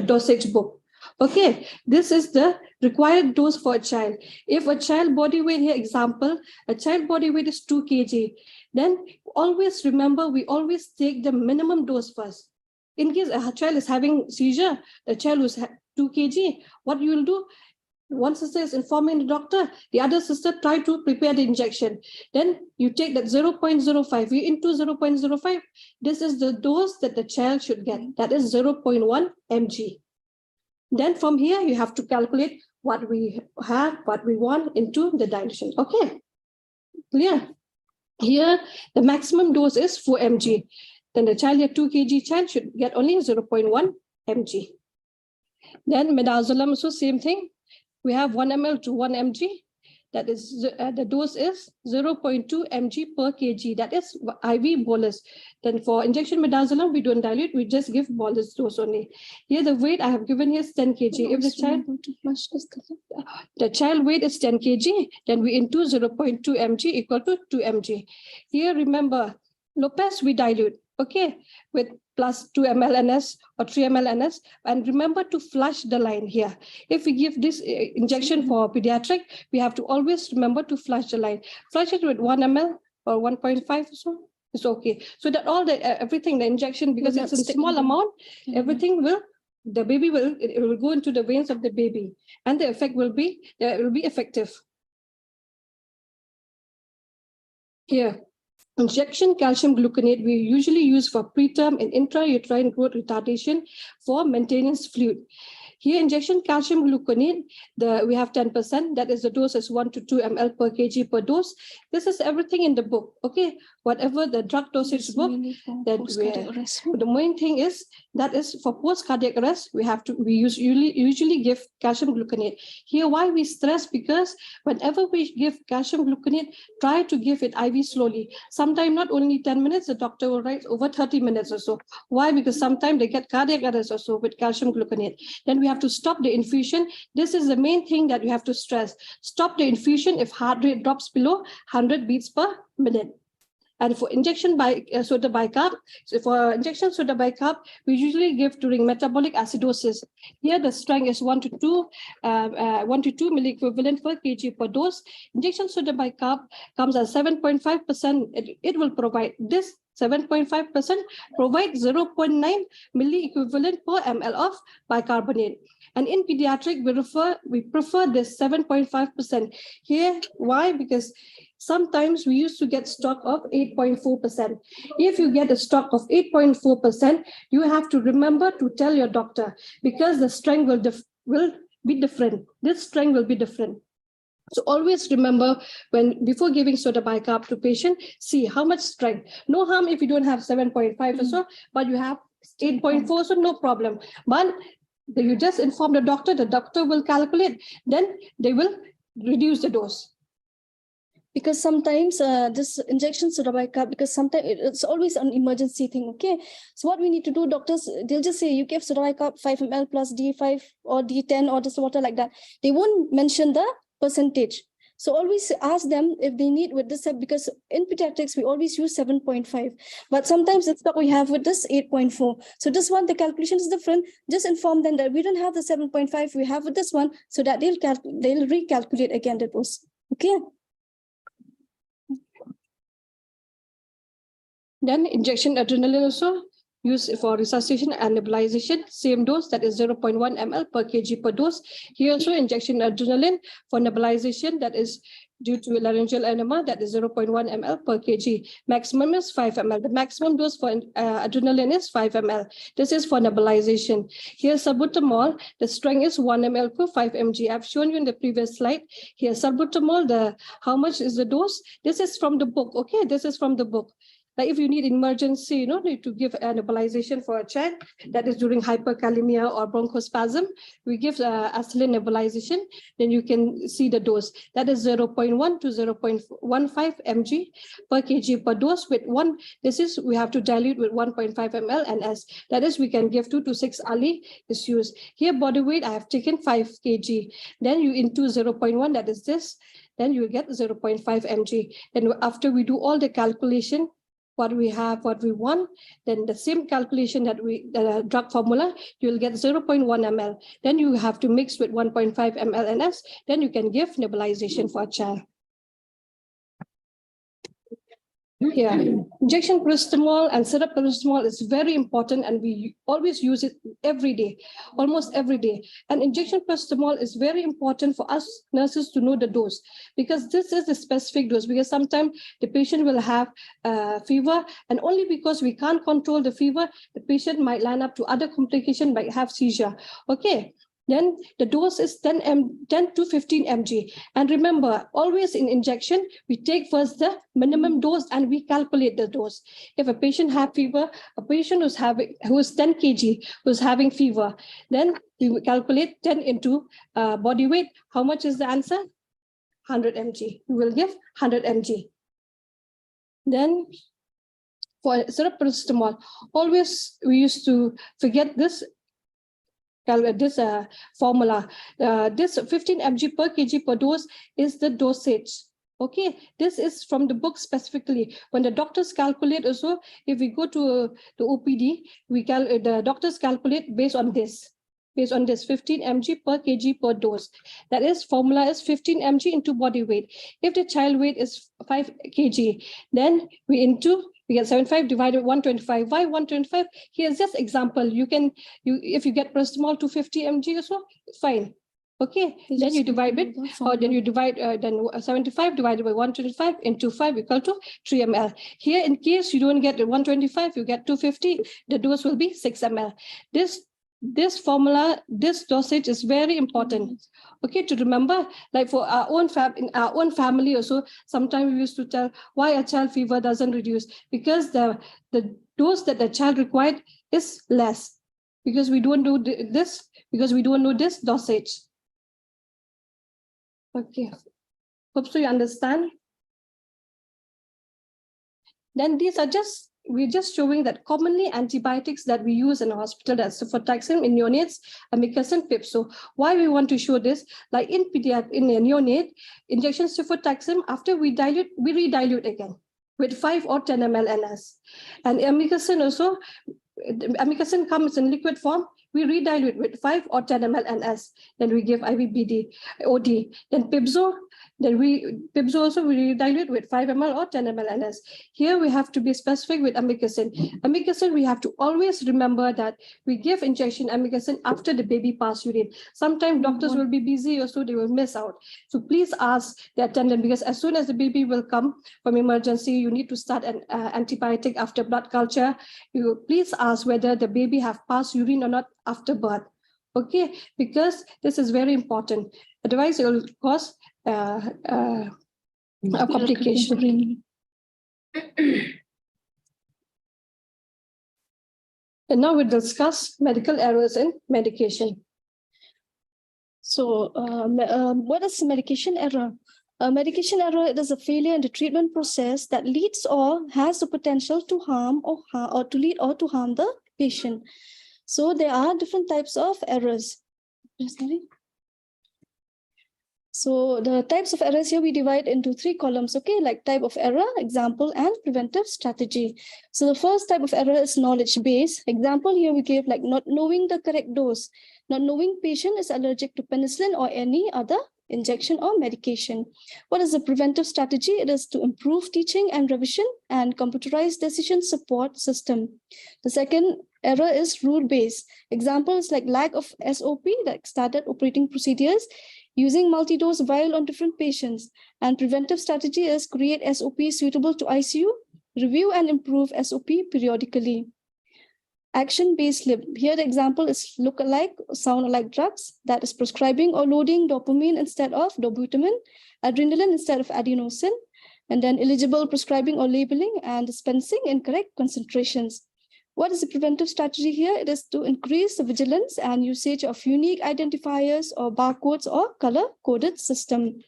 dosage book. Okay, this is the required dose for a child. If a child body weight, here example, a child body weight is 2 kg, then always remember, we always take the minimum dose first. In case a child is having seizure, the child who's 2 kg, what you will do, one sister is informing the doctor, the other sister try to prepare the injection. Then you take that 0.05, you into 0.05. This is the dose that the child should get. That is 0.1 mg. Then from here, you have to calculate what we have, what we want into the dilution. Okay, clear? Here, the maximum dose is 4 mg. Then the child, here 2 kg child, should get only 0.1 mg. Then midazolam, also same thing. We have 1 ml to 1 mg. That is, the dose is 0.2 mg per kg. That is IV bolus. Then for injection midazolam, we don't dilute, we just give bolus dose only. Here the weight I have given here is 10 kg. If the child weight is 10 kg, then we into 0.2 mg equal to 2 mg. Here remember, Lopez we dilute, okay, with plus 2 ml NS or 3 ml NS. And remember to flush the line here. If we give this injection for pediatric, we have to always remember to flush the line. Flush it with 1 ml or 1.5 or so. It's okay. So that all the everything, the injection, because it's a small amount, everything will, the baby will, it will go into the veins of the baby, and the effect will be, it will be effective. Here. Injection calcium gluconate we usually use for preterm and intrauterine growth retardation for maintenance fluid. Here, injection calcium gluconate, we have 10%. That is the dose is 1 to 2 ml per kg per dose. This is everything in the book. Okay, whatever the drug dosage book that the main thing is that is for post cardiac arrest. We usually give calcium gluconate. Here, why we stress, because whenever we give calcium gluconate, try to give it IV slowly. Sometimes not only 10 minutes, the doctor will write over 30 minutes or so. Why? Because sometimes they get cardiac arrest also with calcium gluconate. Then we have to stop the infusion. This is the main thing that we have to stress. Stop the infusion if heart rate drops below 100 beats per minute. And for injection by soda bicarb, we usually give during metabolic acidosis. Here, the strength is 1 to 2 milliequivalent per kg per dose. Injection soda bicarb comes at 7.5%. It will provide this 7.5% provide 0.9 milliequivalent per ml of bicarbonate. And in pediatric, we prefer this 7.5%. Here, why? Because sometimes we used to get stock of 8.4%. If you get a stock of 8.4%, you have to remember to tell your doctor, because the strength will be different. This strength will be different. So always remember, before giving soda bicarb to patient, see how much strength. No harm if you don't have 7.5 or so, but you have 8.4, so no problem. But you just inform the doctor will calculate, then they will reduce the dose. Because sometimes this injection soda bicarb, because sometimes it's always an emergency thing, okay? So what we need to do, doctors, they'll just say, you give soda bicarb 5 ml plus D5 or D10 or this water like that. They won't mention the percentage. So always ask them if they need with this, because in pediatrics, we always use 7.5. But sometimes it's what we have with this 8.4. So this one, the calculation is different. Just inform them that we don't have the 7.5, we have with this one, so that they'll recalculate again the dose. Okay. Then injection adrenaline also used for resuscitation and nebulization, same dose, that is 0.1 ml per kg per dose. Here also injection adrenaline for nebulization, that is due to laryngeal enema, that is 0.1 ml per kg. Maximum is 5 ml. The maximum dose for adrenaline is 5 ml. This is for nebulization. Here salbutamol, the strength is 1 ml per 5 mg. I've shown you in the previous slide. Here salbutamol, how much is the dose? This is from the book, okay? This is from the book. Like if you need emergency, need to give a nebulization for a child that is during hyperkalemia or bronchospasm, we give acetylene nebulization, then you can see the dose. That is 0.1 to 0.15 mg per kg per dose with one. We have to dilute with 1.5 ml, and as that is, we can give 2 to 6 Ali is used. Here body weight, I have taken 5 kg. Then you into 0.1, that is this, then you get 0.5 mg. Then after we do all the calculation, what we want, then the same calculation that the drug formula, you will get 0.1 ml. Then you have to mix with 1.5 ml NS, then you can give nebulization for a child. Yeah, injection paracetamol and syrup paracetamol is very important, and we always use it every day, almost every day. And injection paracetamol is very important for us nurses to know the dose, because this is a specific dose, because sometimes the patient will have fever, and only because we can't control the fever, the patient might line up to other complications, might have seizure. Okay. Then the dose is 10 to 15 mg. And remember, always in injection, we take first the minimum dose and we calculate the dose. If a patient has fever, a patient who is 10 kg, who's having fever, then we will calculate 10 into body weight. How much is the answer? 100 mg. We will give 100 mg. Then for syrup paracetamol, always we used to forget this formula. This 15 mg per kg per dose is the dosage. Okay, this is from the book specifically. When the doctors calculate also, if we go to the OPD, the doctors calculate based on this 15 mg per kg per dose. That is, formula is 15 mg into body weight. If the child weight is 5 kg, then we get 75 divided by 125. Why 125? Here's just example. If you get paracetamol 250 mg or so, fine. Okay, then you divide it, or then you divide 75 divided by 125 into 5 equal to 3 ml. Here, in case you don't get 125, you get 250, the dose will be 6 ml. This this formula, this dosage is very important. Okay, to remember, like for our own in our own family also, sometimes we used to tell why a child fever doesn't reduce, because the dose that the child required is less, because we don't do this, because we don't know this dosage. Okay, hope so you understand. Then these are we're just showing that commonly antibiotics that we use in the hospital, that's cefotaxime in neonates, amikacin, pip. So why we want to show this? Like in pediatric, in a neonate, injection cefotaxime, after we redilute again with 5 or 10 ml NS. And amikacin also, amikacin comes in liquid form, we redilute with 5 or 10 ml NS. Then we give IVBD, OD. Then Pibzo, Pibzo also we redilute with 5 ml or 10 ml NS. Here we have to be specific with amikacin. Amikacin, we have to always remember that we give injection amikacin after the baby pass urine. Sometimes doctors will be busy, or so they will miss out. So please ask the attendant, because as soon as the baby will come from emergency, you need to start an antibiotic after blood culture. You please ask whether the baby have passed urine or not after birth. Okay, because this is very important. Otherwise, it will cause a complication. And now we'll discuss medical errors in medication. So what is medication error? Medication error, it is a failure in the treatment process that leads or has the potential to harm or to lead or to harm the patient. So there are different types of errors. So the types of errors here we divide into 3 columns, okay, like type of error, example, and preventive strategy. So the first type of error is knowledge-based. Example here we give like not knowing the correct dose, not knowing patient is allergic to penicillin or any other injection or medication. What is the preventive strategy? It is to improve teaching and revision and computerized decision support system. The second error is rule-based. Examples like lack of SOP, like standard operating procedures, using multi-dose vial on different patients. And preventive strategy is create SOP suitable to ICU, review and improve SOP periodically. Action-based lib. Here the example is look-alike, sound-alike drugs, that is prescribing or loading dopamine instead of dobutamine, adrenaline instead of adenosine, and then eligible prescribing or labeling and dispensing in correct concentrations. What is the preventive strategy here? It is to increase the vigilance and usage of unique identifiers or barcodes or color-coded system.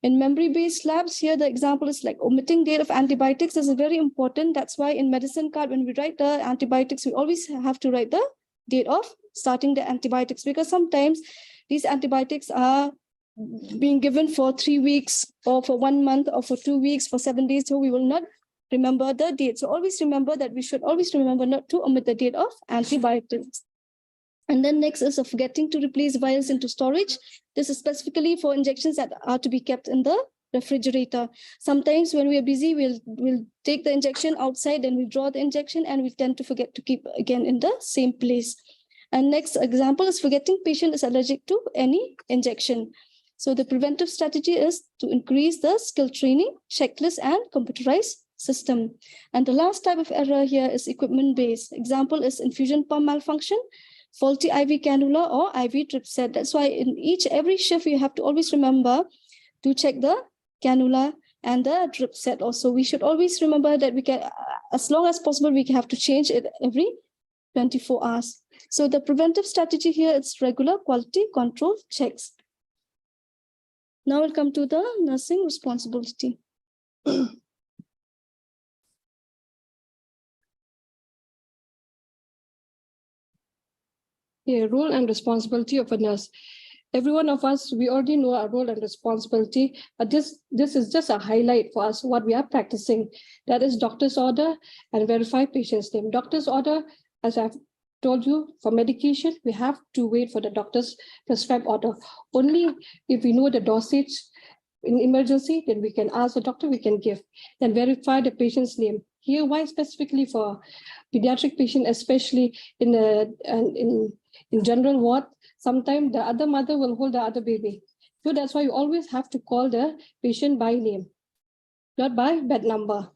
In memory-based labs, here the example is like omitting date of antibiotics. This is very important. That's why in medicine card, when we write the antibiotics, we always have to write the date of starting the antibiotics, because sometimes these antibiotics are being given for 3 weeks or for 1 month or for 2 weeks, for 7 days. So we will not remember the date. So always remember that we should always remember not to omit the date of antibiotics. And then next is forgetting to replace vials into storage. This is specifically for injections that are to be kept in the refrigerator. Sometimes when we are busy, we'll take the injection outside, then we draw the injection, and we tend to forget to keep again in the same place. And next example is forgetting patient is allergic to any injection. So the preventive strategy is to increase the skill training, checklist, and computerized system. And the last type of error here is equipment-based. Example is infusion pump malfunction, faulty IV cannula, or IV drip set. That's why in every shift, you have to always remember to check the cannula and the drip set. Also, we should always remember that we can, as long as possible, we have to change it every 24 hours. So the preventive strategy here is regular quality control checks. Now we'll come to the nursing responsibility. Yeah, role and responsibility of a nurse. Every one of us, we already know our role and responsibility, but this is just a highlight for us, what we are practicing. That is doctor's order and verify patient's name. Doctor's order, as I've told you, for medication, we have to wait for the doctor's prescribed order. Only if we know the dosage in emergency, then we can ask the doctor, we can give. Then verify the patient's name. Here, why specifically for pediatric patient, especially in general ward, sometimes the other mother will hold the other baby. So that's why you always have to call the patient by name, not by bed number.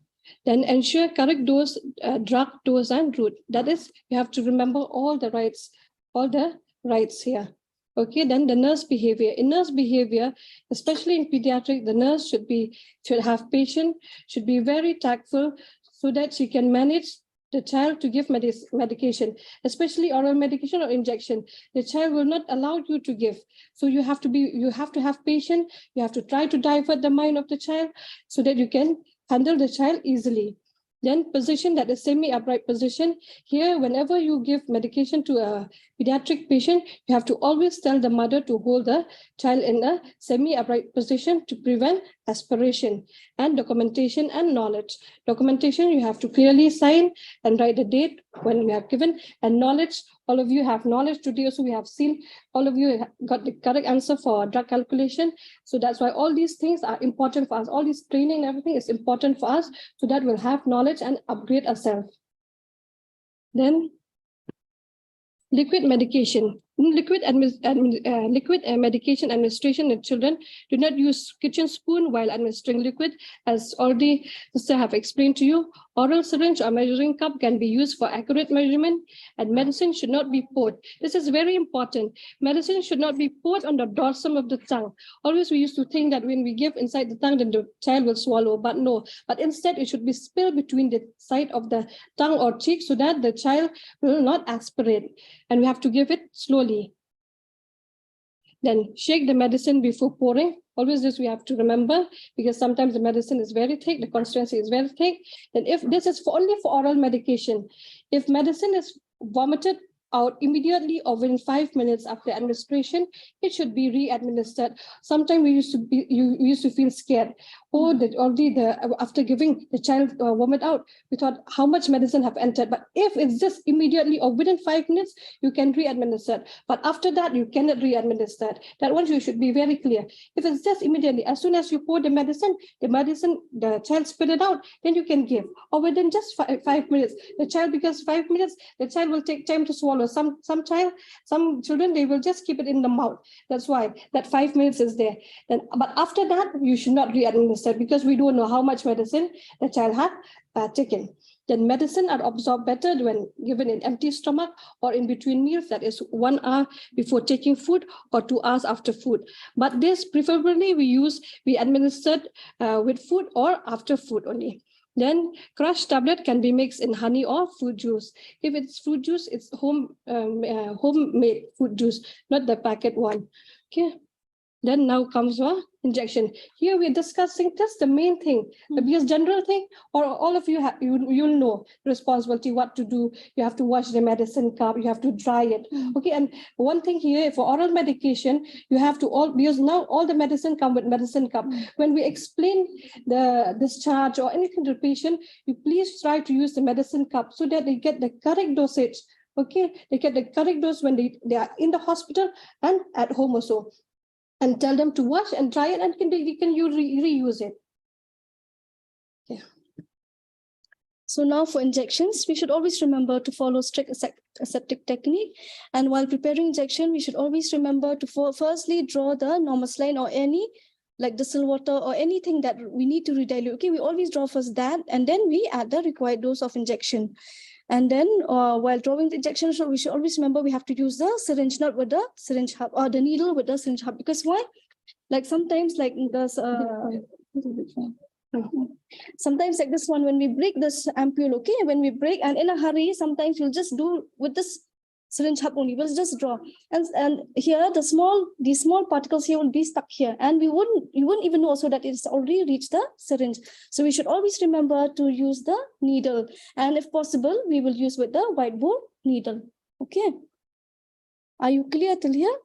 Then ensure correct dose, drug dose and route. That is, you have to remember all the rights all the rights here. Okay, then the nurse behavior. In nurse behavior, especially in pediatric, the nurse should have patience, should be very tactful so that she can manage the child to give medication, especially oral medication or injection. The child will not allow you to give. So you have to have patience. You have to try to divert the mind of the child so that you can handle the child easily. Then position, that is semi-upright position. Here, whenever you give medication to a pediatric patient, you have to always tell the mother to hold the child in a semi-upright position to prevent aspiration. And documentation and knowledge. Documentation, you have to clearly sign and write the date when we have given, and knowledge, all of you have knowledge today. Also, we have seen all of you got the correct answer for drug calculation. So that's why all these things are important for us. All this training and everything is important for us so that we'll have knowledge and upgrade ourselves. Then liquid medication. Liquid medication administration in children, do not use kitchen spoon while administering liquid. As already Sister have explained to you, oral syringe or measuring cup can be used for accurate measurement, and medicine should not be poured. This is very important. Medicine should not be poured on the dorsum of the tongue. Always we used to think that when we give inside the tongue, then the child will swallow, but no. But instead it should be spilled between the side of the tongue or cheek so that the child will not aspirate. And we have to give it slowly. Then shake the medicine before pouring. Always this we have to remember, because sometimes the medicine is very thick, the consistency is very thick. And if this is only for oral medication, if medicine is vomited out immediately or within 5 minutes after administration, it should be re-administered. Sometimes we used to feel scared. Oh, after giving the child vomit out, we thought how much medicine have entered. But if it's just immediately or within 5 minutes, you can re-administer. But after that, you cannot re-administer. That one you should be very clear. If it's just immediately, as soon as you pour the child spit it out, then you can give. Or within just 5 minutes, because 5 minutes, the child will take time to swallow. Some children, they will just keep it in the mouth. That's why that 5 minutes is there. But after that, you should not re-administer, because we don't know how much medicine the child had taken. Then medicine are absorbed better when given in empty stomach or in between meals, that is 1 hour before taking food or 2 hours after food. But this preferably we administered with food or after food only. Then crushed tablet can be mixed in honey or fruit juice. If it's fruit juice, it's homemade fruit juice, not the packet one. Okay. Then now comes injection. Here we're discussing just the main thing, because general thing, or all of you you'll know responsibility, what to do. You have to wash the medicine cup, you have to dry it. Okay, and one thing here for oral medication, you have to because now all the medicine come with medicine cup. When we explain the discharge or anything to the patient, you please try to use the medicine cup so that they get the correct dosage. Okay, they get the correct dose when they are in the hospital and at home also. And tell them to wash and dry it, and they can reuse it. Yeah. So now for injections, we should always remember to follow strict aseptic technique. And while preparing injection, we should always remember to firstly draw the normal line or any like distilled water or anything that we need to redilute. Okay, we always draw first that, and then we add the required dose of injection. And then while drawing the injection, we should always remember we have to use the syringe, not with the syringe hub, or the needle with the syringe hub. Because why? Like sometimes like this, sometimes like this one, when we break this ampule, okay, when we break and in a hurry, sometimes we'll just do with this syringe hub only, we'll just draw. And here these small particles here will be stuck here, and you wouldn't even know so that it's already reached the syringe. So we should always remember to use the needle, and if possible, we will use with the white bore needle. Okay. Are you clear till here?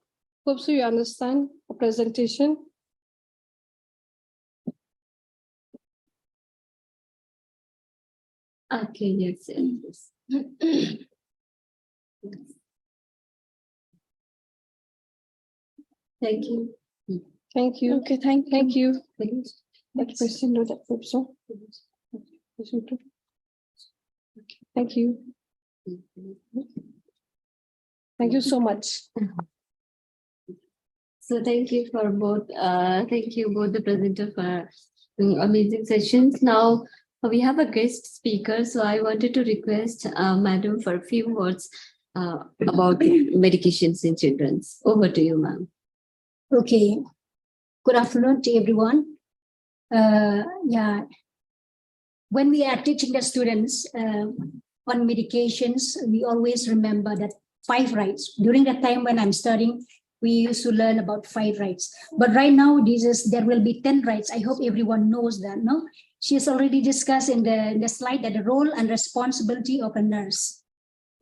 Hope so you understand the presentation. Okay, yes. Thank you. Thank you. Okay, thank you. That person know that hope so. Thank you. Thank you so much. So thank you for both. Thank you both the presenter for amazing sessions. Now we have a guest speaker, so I wanted to request Madam for a few words. about medications in children. Over to you, ma'am. Okay. Good afternoon to everyone. Yeah. When we are teaching the students on medications, we always remember that 5 rights. During the time when I'm studying, we used to learn about 5 rights. But right now, there will be 10 rights. I hope everyone knows that, no? She has already discussed in the slide that the role and responsibility of a nurse.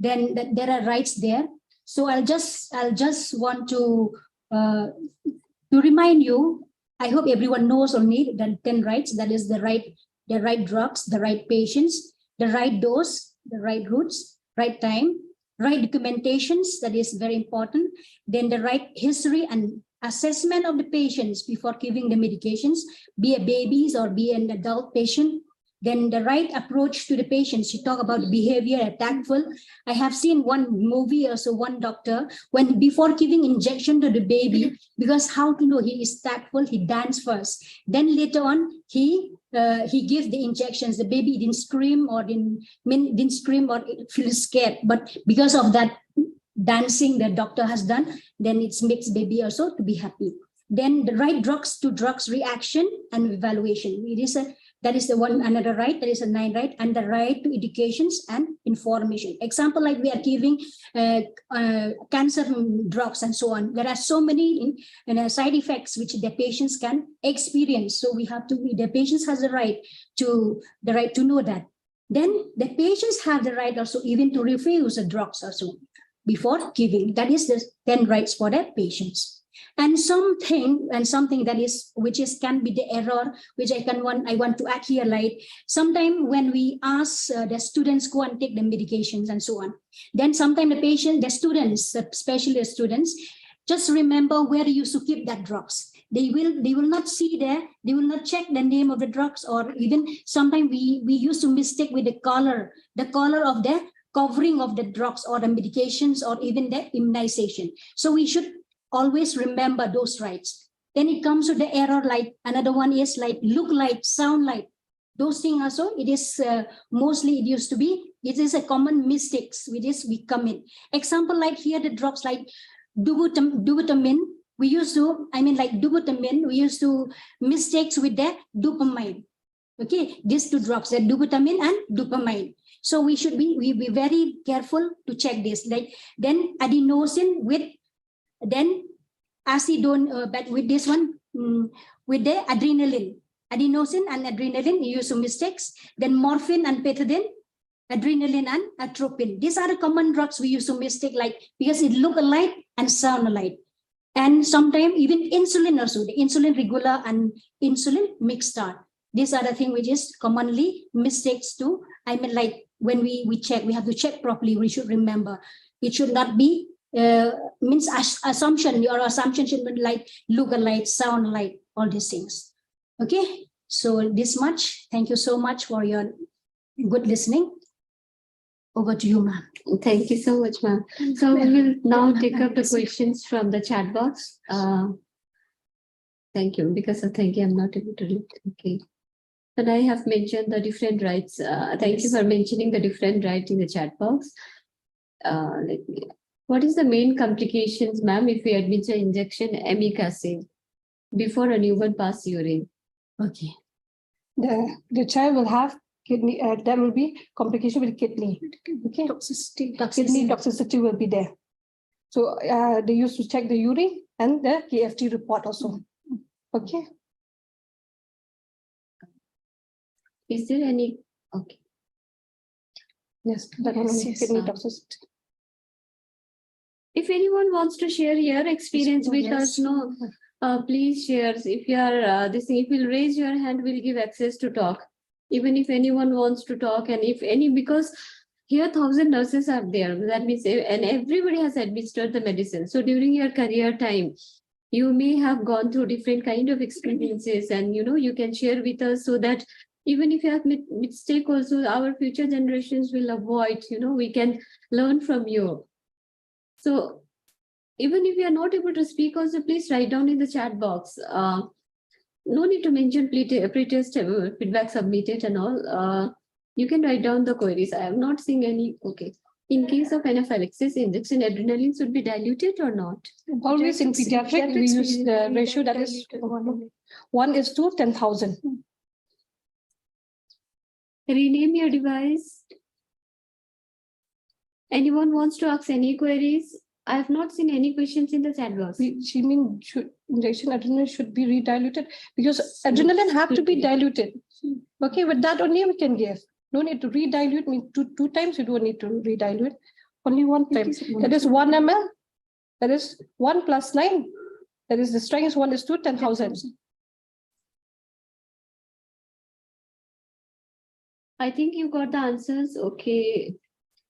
Then there are rights there. So I'll just want to remind you. I hope everyone knows only the 10 rights. That is the right drugs, the right patients, the right dose, the right routes, right time, right documentations. That is very important. Then the right history and assessment of the patients before giving the medications, be a babies or be an adult patient. Then the right approach to the patients. You talk about behavior, tactful. I have seen one movie, also one doctor, when before giving injection to the baby, because how to know he is tactful, he danced first. Then later on, he gives the injections. The baby didn't scream or didn't feel scared. But because of that dancing the doctor has done, then it makes baby also to be happy. Then the right drugs to drugs reaction and evaluation. That is the one, another right, that is a 9 right, and the right to educations and information. Example, like we are giving cancer drugs and so on. There are so many side effects which the patients can experience. So we have to, the patients has the right to know that. Then the patients have the right also even to refuse the drugs also before giving. That is the 10 rights for the patients. And something that is can be the error which I want to add here, like sometimes when we ask the students go and take the medications and so on, then sometimes the students, especially the students, just remember where you used to keep that drugs. They will not see there, they will not check the name of the drugs, or even sometimes we used to mistake with the color of the covering of the drugs or the medications or even the immunization. So we should always remember those rights. Then it comes to the error, like another one is like look like, sound like. Those things also, it is mostly, it is a common mistakes which is we come in. Example, like here the drugs like dubutamin, we used to mistakes with the dopamine. Okay, these 2 drugs, the dubutamin and dopamine. So we should be very careful to check this. Like then adenosine with then acetone, but with this one, with the adrenaline, adenosine and adrenaline, you use some mistakes. Then morphine and pethidine, adrenaline and atropine. These are the common drugs we use to mistake, like because it look alike and sound alike. And sometimes even insulin also, the insulin regular and insulin mixture. These are the things which is commonly mistakes too. Like when we check, we have to check properly. We should remember. It should not be assumption. Your assumption should be like look alike, sound alike, all these things. Okay, so this much. Thank you so much for your good listening. Over to you, ma'am. Thank you so much, ma'am. So we will now take up the questions from the chat box. Thank you. Because of thank you, I'm not able to read. Okay. And I have mentioned the different rights. Thank you for mentioning the different rights in the chat box. What is the main complications, ma'am, if we administer injection amic acid before a newborn pass urine? Okay. The child will have kidney, there will be complication with kidney. Okay. Kidney toxicity will be there. So they used to check the urine and the KFT report also. Okay. Is there any? Okay. Yes, that one is kidney toxicity. If anyone wants to share your experience with us, no, please share. If you are if you'll raise your hand, we'll give access to talk. Even if anyone wants to talk, and if any, because here 1,000 nurses are there. That means, and everybody has administered the medicine. So during your career time, you may have gone through different kind of experiences, and you can share with us so that even if you have mistake, also our future generations will avoid. We can learn from you. So even if you are not able to speak, also please write down in the chat box. No need to mention pre-test feedback submitted and all. You can write down the queries. I am not seeing any. Okay. In case of anaphylaxis, injection adrenaline should be diluted or not? Always in pediatric, we use the ratio that is 1:10,000. Rename your device. Anyone wants to ask any queries? I have not seen any questions in the chat box. She means injection adrenaline should be rediluted because adrenaline have to be diluted. Okay, with that only we can give. No need to redilute. Mean two times you don't need to redilute. Only one time. That is 1 ml. That is 1 + 9. That is the strength is 1:10,000. I think you got the answers. Okay.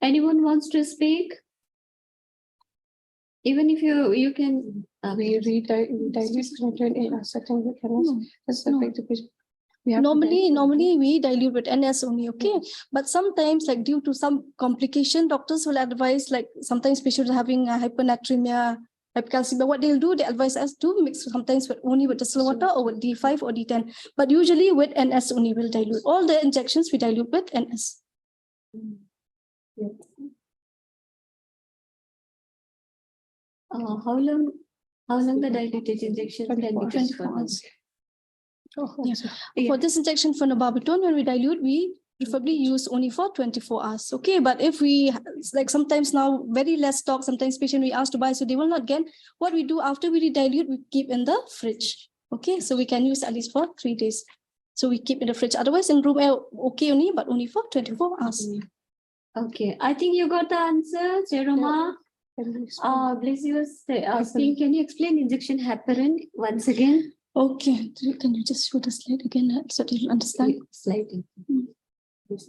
Anyone wants to speak? Even if you can. We redilute in a certain mechanism. That's the big. Normally we dilute with NS only, okay? But sometimes, like due to some complication, doctors will advise, like sometimes patients are having hypernatremia, hypercalcemia. What they'll do, they advise us to mix sometimes only with distilled water or with D5 or D10. But usually with NS only we'll dilute. All the injections we dilute with NS. How long the diluted injection can be 24 hours. Yeah. For this injection for nobarbital, when we dilute, we preferably use only for 24 hours. Okay, but if we, like sometimes now very less stock, sometimes patient we ask to buy, so they will not get. What we do after we redilute, we keep in the fridge. Okay, so we can use at least for 3 days. So we keep in the fridge. Otherwise in room air, okay only, but only for 24 hours. Okay, I think you got the answer, Jeroma. Bless you was asking, can you explain injection heparin once again? Okay, can you just show the slide again so that you'll understand? Slide.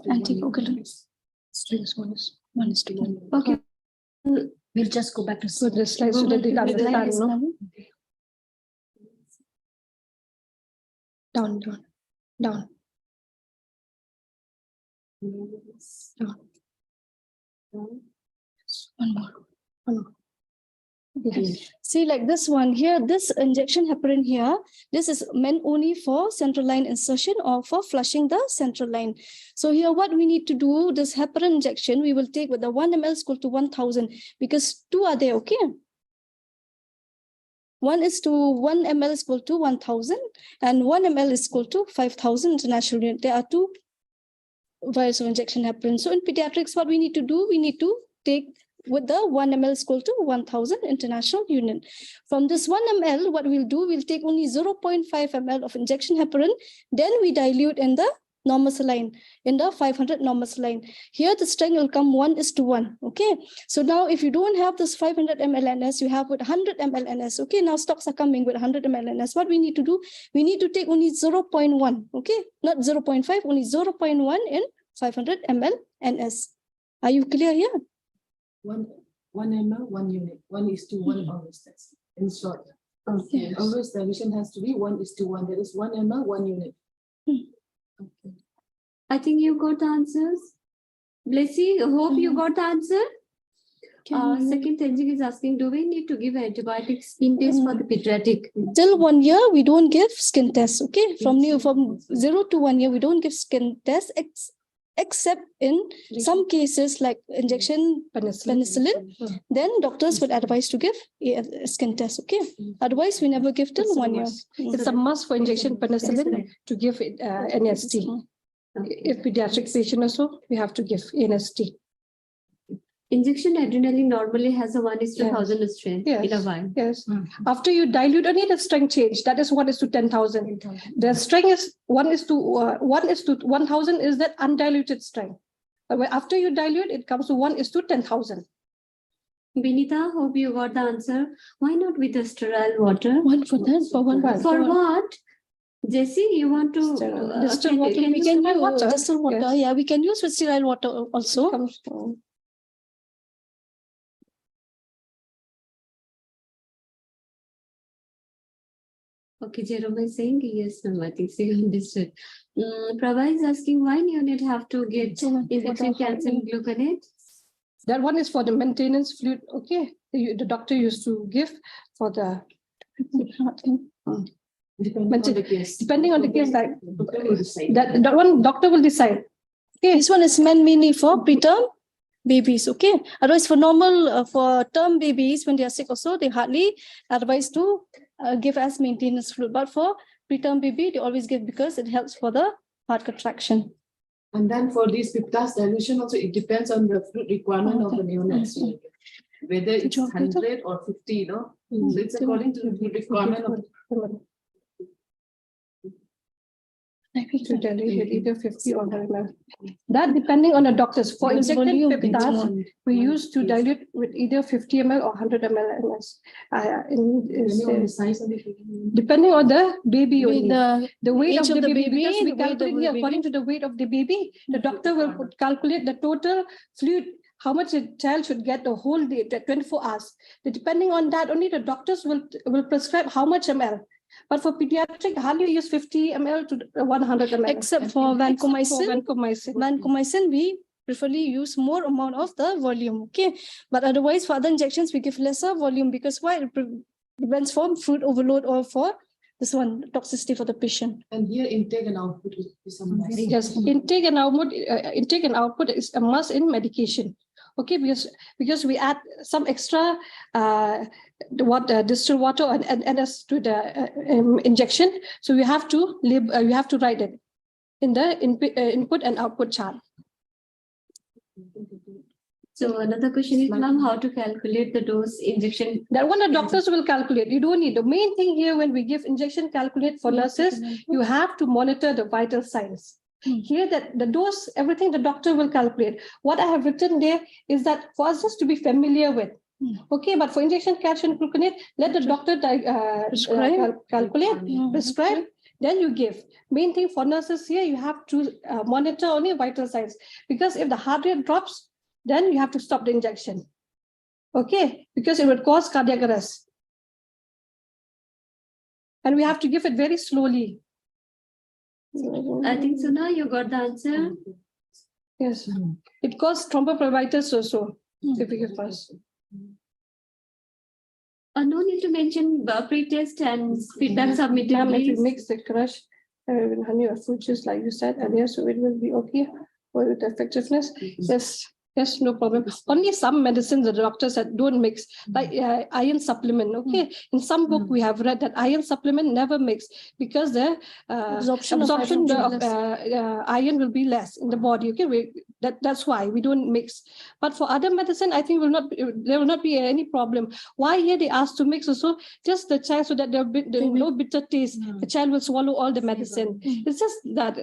Anticoagulant. Strings 1:1. Okay. We'll just go back to So the slide so that they understand, no? Down. One more. See, like this one here, this injection heparin here, this is meant only for central line insertion or for flushing the central line. So here what we need to do, this heparin injection, we will take with the 1 ml is equal to 1,000 because 2 are there, okay? 1 ml is equal to 1,000 and 1 ml is equal to 5,000 international unit. There are 2 vials of injection heparin. So in pediatrics, what we need to do, we need to take with the 1 ml is equal to 1,000 international unit. From this 1 ml, what we'll do, we'll take only 0.5 ml of injection heparin, then we dilute in the normal saline, in the 500 normal saline. Here the strength will come 1:1, okay? So now if you don't have this 500 ml NS, you have with 100 ml NS, okay? Now stocks are coming with 100 ml NS. What we need to do, we need to take only 0.1, okay? Not 0.5, only 0.1 in 500 ml NS. Are you clear here? 1 ml, 1 unit, 1:1 always. That's in short. Okay. Always dilution has to be 1:1. That is 1 ml, 1 unit. Okay. I think you got the answers. Blessy, hope you got the answer. Second, Tenjik is asking, do we need to give antibiotic skin test for the pediatric? Till 1 year, we don't give skin tests, okay? From 0 to 1 year, we don't give skin tests, except in some cases like injection penicillin, then doctors would advise to give a skin test, okay? Otherwise, we never give till 1 year. It's a must for injection penicillin to give it NST. If pediatric patient also, we have to give NST. Injection adrenaline normally has a 1:1000 strength in a vial. Yes. After you dilute, only the strength change. That is 1:10,000. The strength is 1:1,000 is that undiluted strength. After you dilute, it comes to 1:10,000. Binita, hope you got the answer. Why not with the sterile water? One for that, for one. For what? Jessie, you want to distilled water? We can use water. distilled water. Yes. Yeah, we can use with sterile water also. Comes to Okay, Jerome is saying yes, no, I think she understood. Prabha is asking why neonate have to get injection calcium gluconate? that one is for the maintenance fluid. Okay, the doctor used to give for the depending on the case, that one doctor will decide. Okay, this one is meant mainly for preterm babies. Okay. Otherwise, for normal, for term babies, when they are sick also, they hardly advise to give as maintenance fluid. But for preterm baby, they always give because it helps for the heart contraction. And then for this peptide dilution also, it depends on the fluid requirement of the neonates. Whether it's 100 or 50, you know. So it's according to the fluid requirement of To dilute with either 50 or 100 ml. That depending on the doctors. For injected peptides, we use to dilute with either 50 ml or 100 ml. depending on the size of the Depending on the baby only. The weight age of the baby, because we the weight of calculate the here baby. according to the weight of the baby, the doctor will calculate the total fluid, how much a child should get the whole day, the 24 hours. Depending on that, only the doctors will prescribe how much ml. But for pediatric, hardly use 50 ml to 100 ml. Except for vancomycin. Vancomycin, we preferably use more amount of the volume. Okay. But otherwise, for other injections, we give lesser volume because why? It prevents from fluid overload or for this one, toxicity for the patient. And here intake and output is a must. Yes, intake and output is a must in medication. Okay, because we add some extra distilled water and as to the injection, so you have to write it in the input and output chart. So another question is, ma'am, how to calculate the dose injection? That one the doctors will calculate. You don't need. The main thing here when we give injection calculate for nurses, you have to monitor the vital signs. Here that the dose, everything the doctor will calculate. What I have written there is that for us just to be familiar with. Okay, but for injection calcium gluconate, let the doctor prescribe, then you give. Main thing for nurses here, you have to monitor only vital signs, because if the heart rate drops, then you have to stop the injection. Okay, because it would cause cardiac arrest. And we have to give it very slowly. I think so now you got the answer. Yes, it causes thrombophlebitis also. If we give first. No need to mention pre-test and feedback submitted. Ma'am, if you please. mix the crush with honey or fruit juice like you said earlier, so it will be okay for the effectiveness. Yes, no problem. Only some medicines the doctor said don't mix, like iron supplement. Okay, in some book we have read that iron supplement never mix because the absorption of iron will be less in the body. Okay, that's why we don't mix. But for other medicine, I think there will not be any problem. Why here they ask to mix also? Just the child so that there will be no bitter taste. The child will swallow all the medicine. It's just that.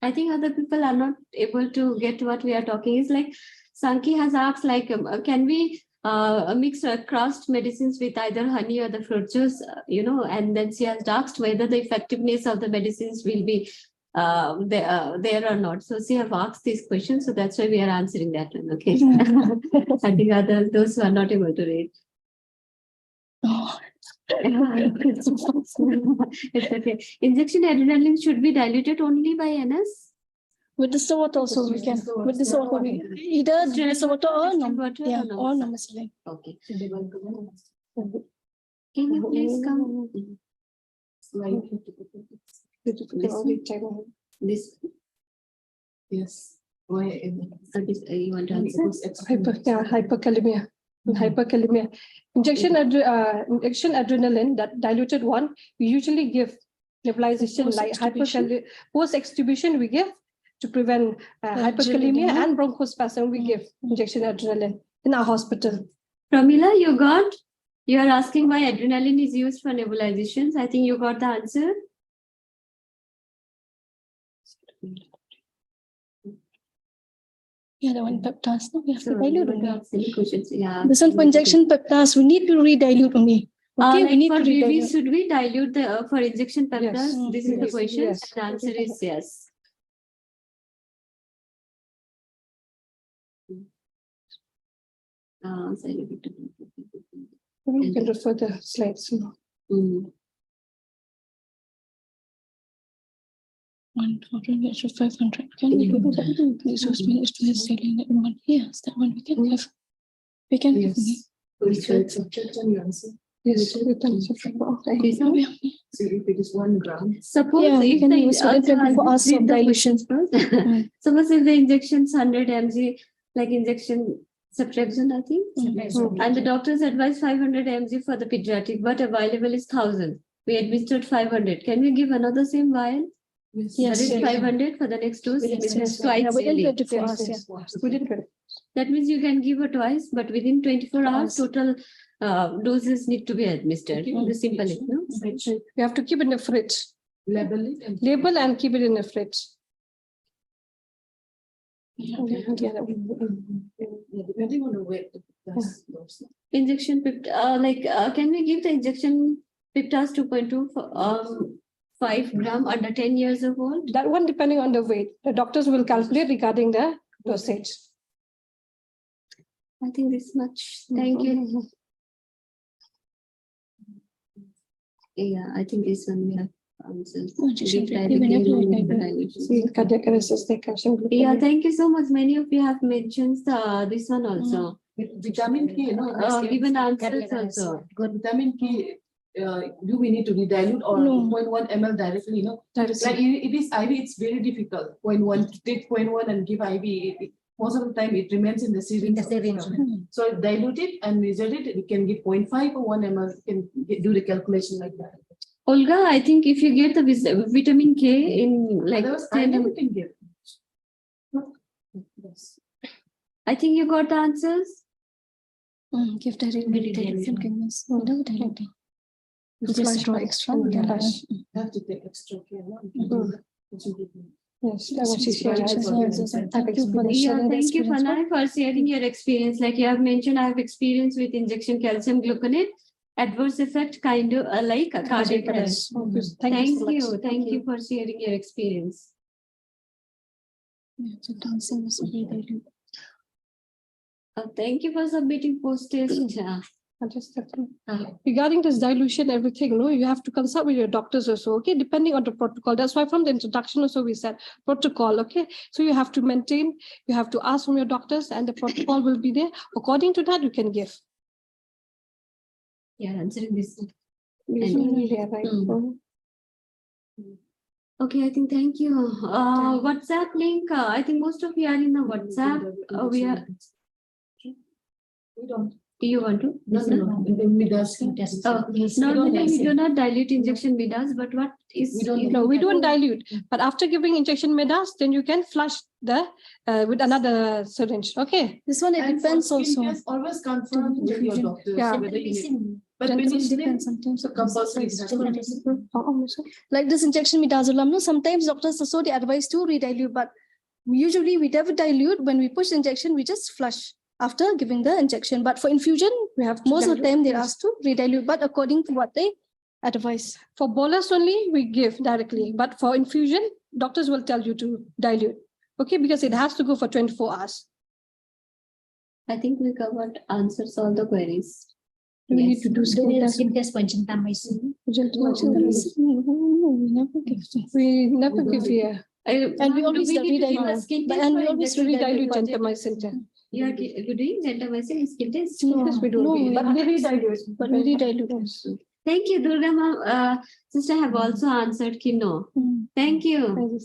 I think other people are not able to get what we are talking. It's like Sanki has asked, like, can we mix crushed medicines with either honey or the fruit juice, and then she has asked whether the effectiveness of the medicines will be there or not. So she have asked this question, so that's why we are answering that one. Okay. I think those who are not able to read. Oh. It's okay. Injection adrenaline should be diluted only by NS? With distilled water also we can. With distilled water, either distilled water or normal saline. Okay. Can you please come? This. Yes. Why? You want to answer? Hyperkalemia. Hyperkalemia. Injection adrenaline, that diluted one, we usually give nebulization like hyperkalemia. Post-extubation, we give to prevent hyperkalemia and bronchospasm. We give injection adrenaline in our hospital. Pramila, you are asking why adrenaline is used for nebulizations. I think you got the answer. Yeah, the one peptides. No, we have to dilute only. Questions. Yeah. This one for injection peptides, we need to re-dilute only. Okay, we need to re-dilute. Should we dilute the for injection peptides? Yes. This is the question. Yes. The answer is yes. You can refer the slides. 1,500. Can we do that? Please use me to saline in one. Yes, that one we can have. We can have. Which is subject and answer. Yes, we can. So if it is 1 gram. Suppose if the 24 hours of dilution. Suppose if the injection is 100 mg, like injection subtraction, I think. And the doctors advised 500 mg for the pediatric, but available is 1000. We administered 500. Can we give another same vial? Yes, That is yes. 500 for the next dose. Within Which is yes, twice Yeah, within daily. 24 hours, yeah. Within 20. That means you can give it twice, but within 24 hours, total doses need to be administered. The simple, no? You have to keep it in the fridge. Label it and. Label and keep it in the fridge. Yeah, depending on the weight. That's those. Injection, can we give the injection Piptas 2.2 for 5 gram under 10 years of old? That one depending on the weight. The doctors will calculate regarding the dosage. I think this much. Thank you. Yeah, I think this one we have answers. See, cardiac arrest, they calcium. Yeah, thank you so much. Many of you have mentioned this one also. Vitamin K, Given answers also. Vitamin K, do we need to redilute or No. 0.1 ml directly? Like it is IV, it's very difficult. 0.1 to take 0.1 and give IV. Most of the time it remains in the syringe. So dilute it and measure it. We can give 0.5 or 1 ml. You can do the calculation like that. Olga, I think if you get the vitamin K in like Otherwise, 10 IV we can give. Yes. I think you got the answers. Give dilution. Just draw extra. You have to take extra care. Yes, that was she shared. Thank you for the Yeah, sharing thank you, experience. Fanai, for sharing your experience. Like you have mentioned, I have experience with injection calcium gluconate. Adverse effect kind of like a cardiac arrest. Thank you. Thank you for sharing your experience. Thank you for submitting post-test. Regarding this dilution, everything, you have to consult with your doctors also, okay, depending on the protocol. That's why from the introduction also we said protocol, okay. So you have to maintain, you have to ask from your doctors and the protocol will be there. According to that, you can give. Yeah, answering this. Yeah, right. Okay, I think thank you. WhatsApp link. I think most of you are in the WhatsApp. We are. We don't. You want to? No. In Midas. Normally we do not dilute injection Midas, but what is? We don't dilute. But after giving injection Midas, then you can flush the with another syringe. Okay. This one, it depends also. Always confirm with your doctor. Yeah. Whether you need. But Gentlemen penicillin, depends sometimes. so compulsory. Like this injection midazolam, sometimes doctors also they advise to redilute, but usually we never dilute. When we push injection, we just flush after giving the injection. But for infusion, We have to most of the time they're yes. asked to redilute, but according to what they advise. For bolus only, we give directly. But for infusion, doctors will tell you to dilute. Okay, because it has to go for 24 hours. I think we covered answers all the queries. We need to do Skin skin test. test for gentamicin. We never give here. And we always redilute. Redilute gentamicin. You are doing gentamicin in skin test. Yes, we do. No, But we redilute. But we redilute. Thank you, Durga ma'am. Sister have also answered ki no. Thank you.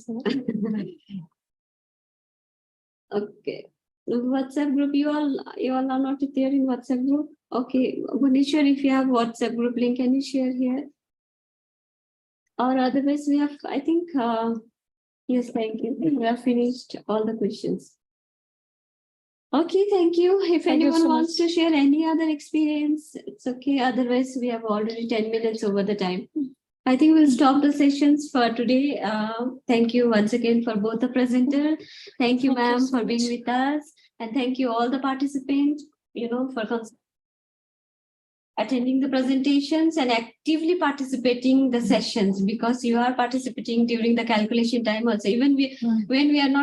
Okay. WhatsApp group, you all are not there in WhatsApp group. Okay, Bhuneeshwar, if you have WhatsApp group link, can you share here? Or otherwise, we have, I think, yes, thank you. We have finished all the questions. Okay, thank you. If Thank you anyone so wants much. to share any other experience, it's okay. Otherwise, we have already 10 minutes over the time. I think we'll stop the sessions for today. Thank you once again for both the presenter. Thank you, Thank you ma'am, so for being with us. And thank you all the participants, for attending the presentations and actively participating the sessions, because you are participating during the calculation time also. Even when we are not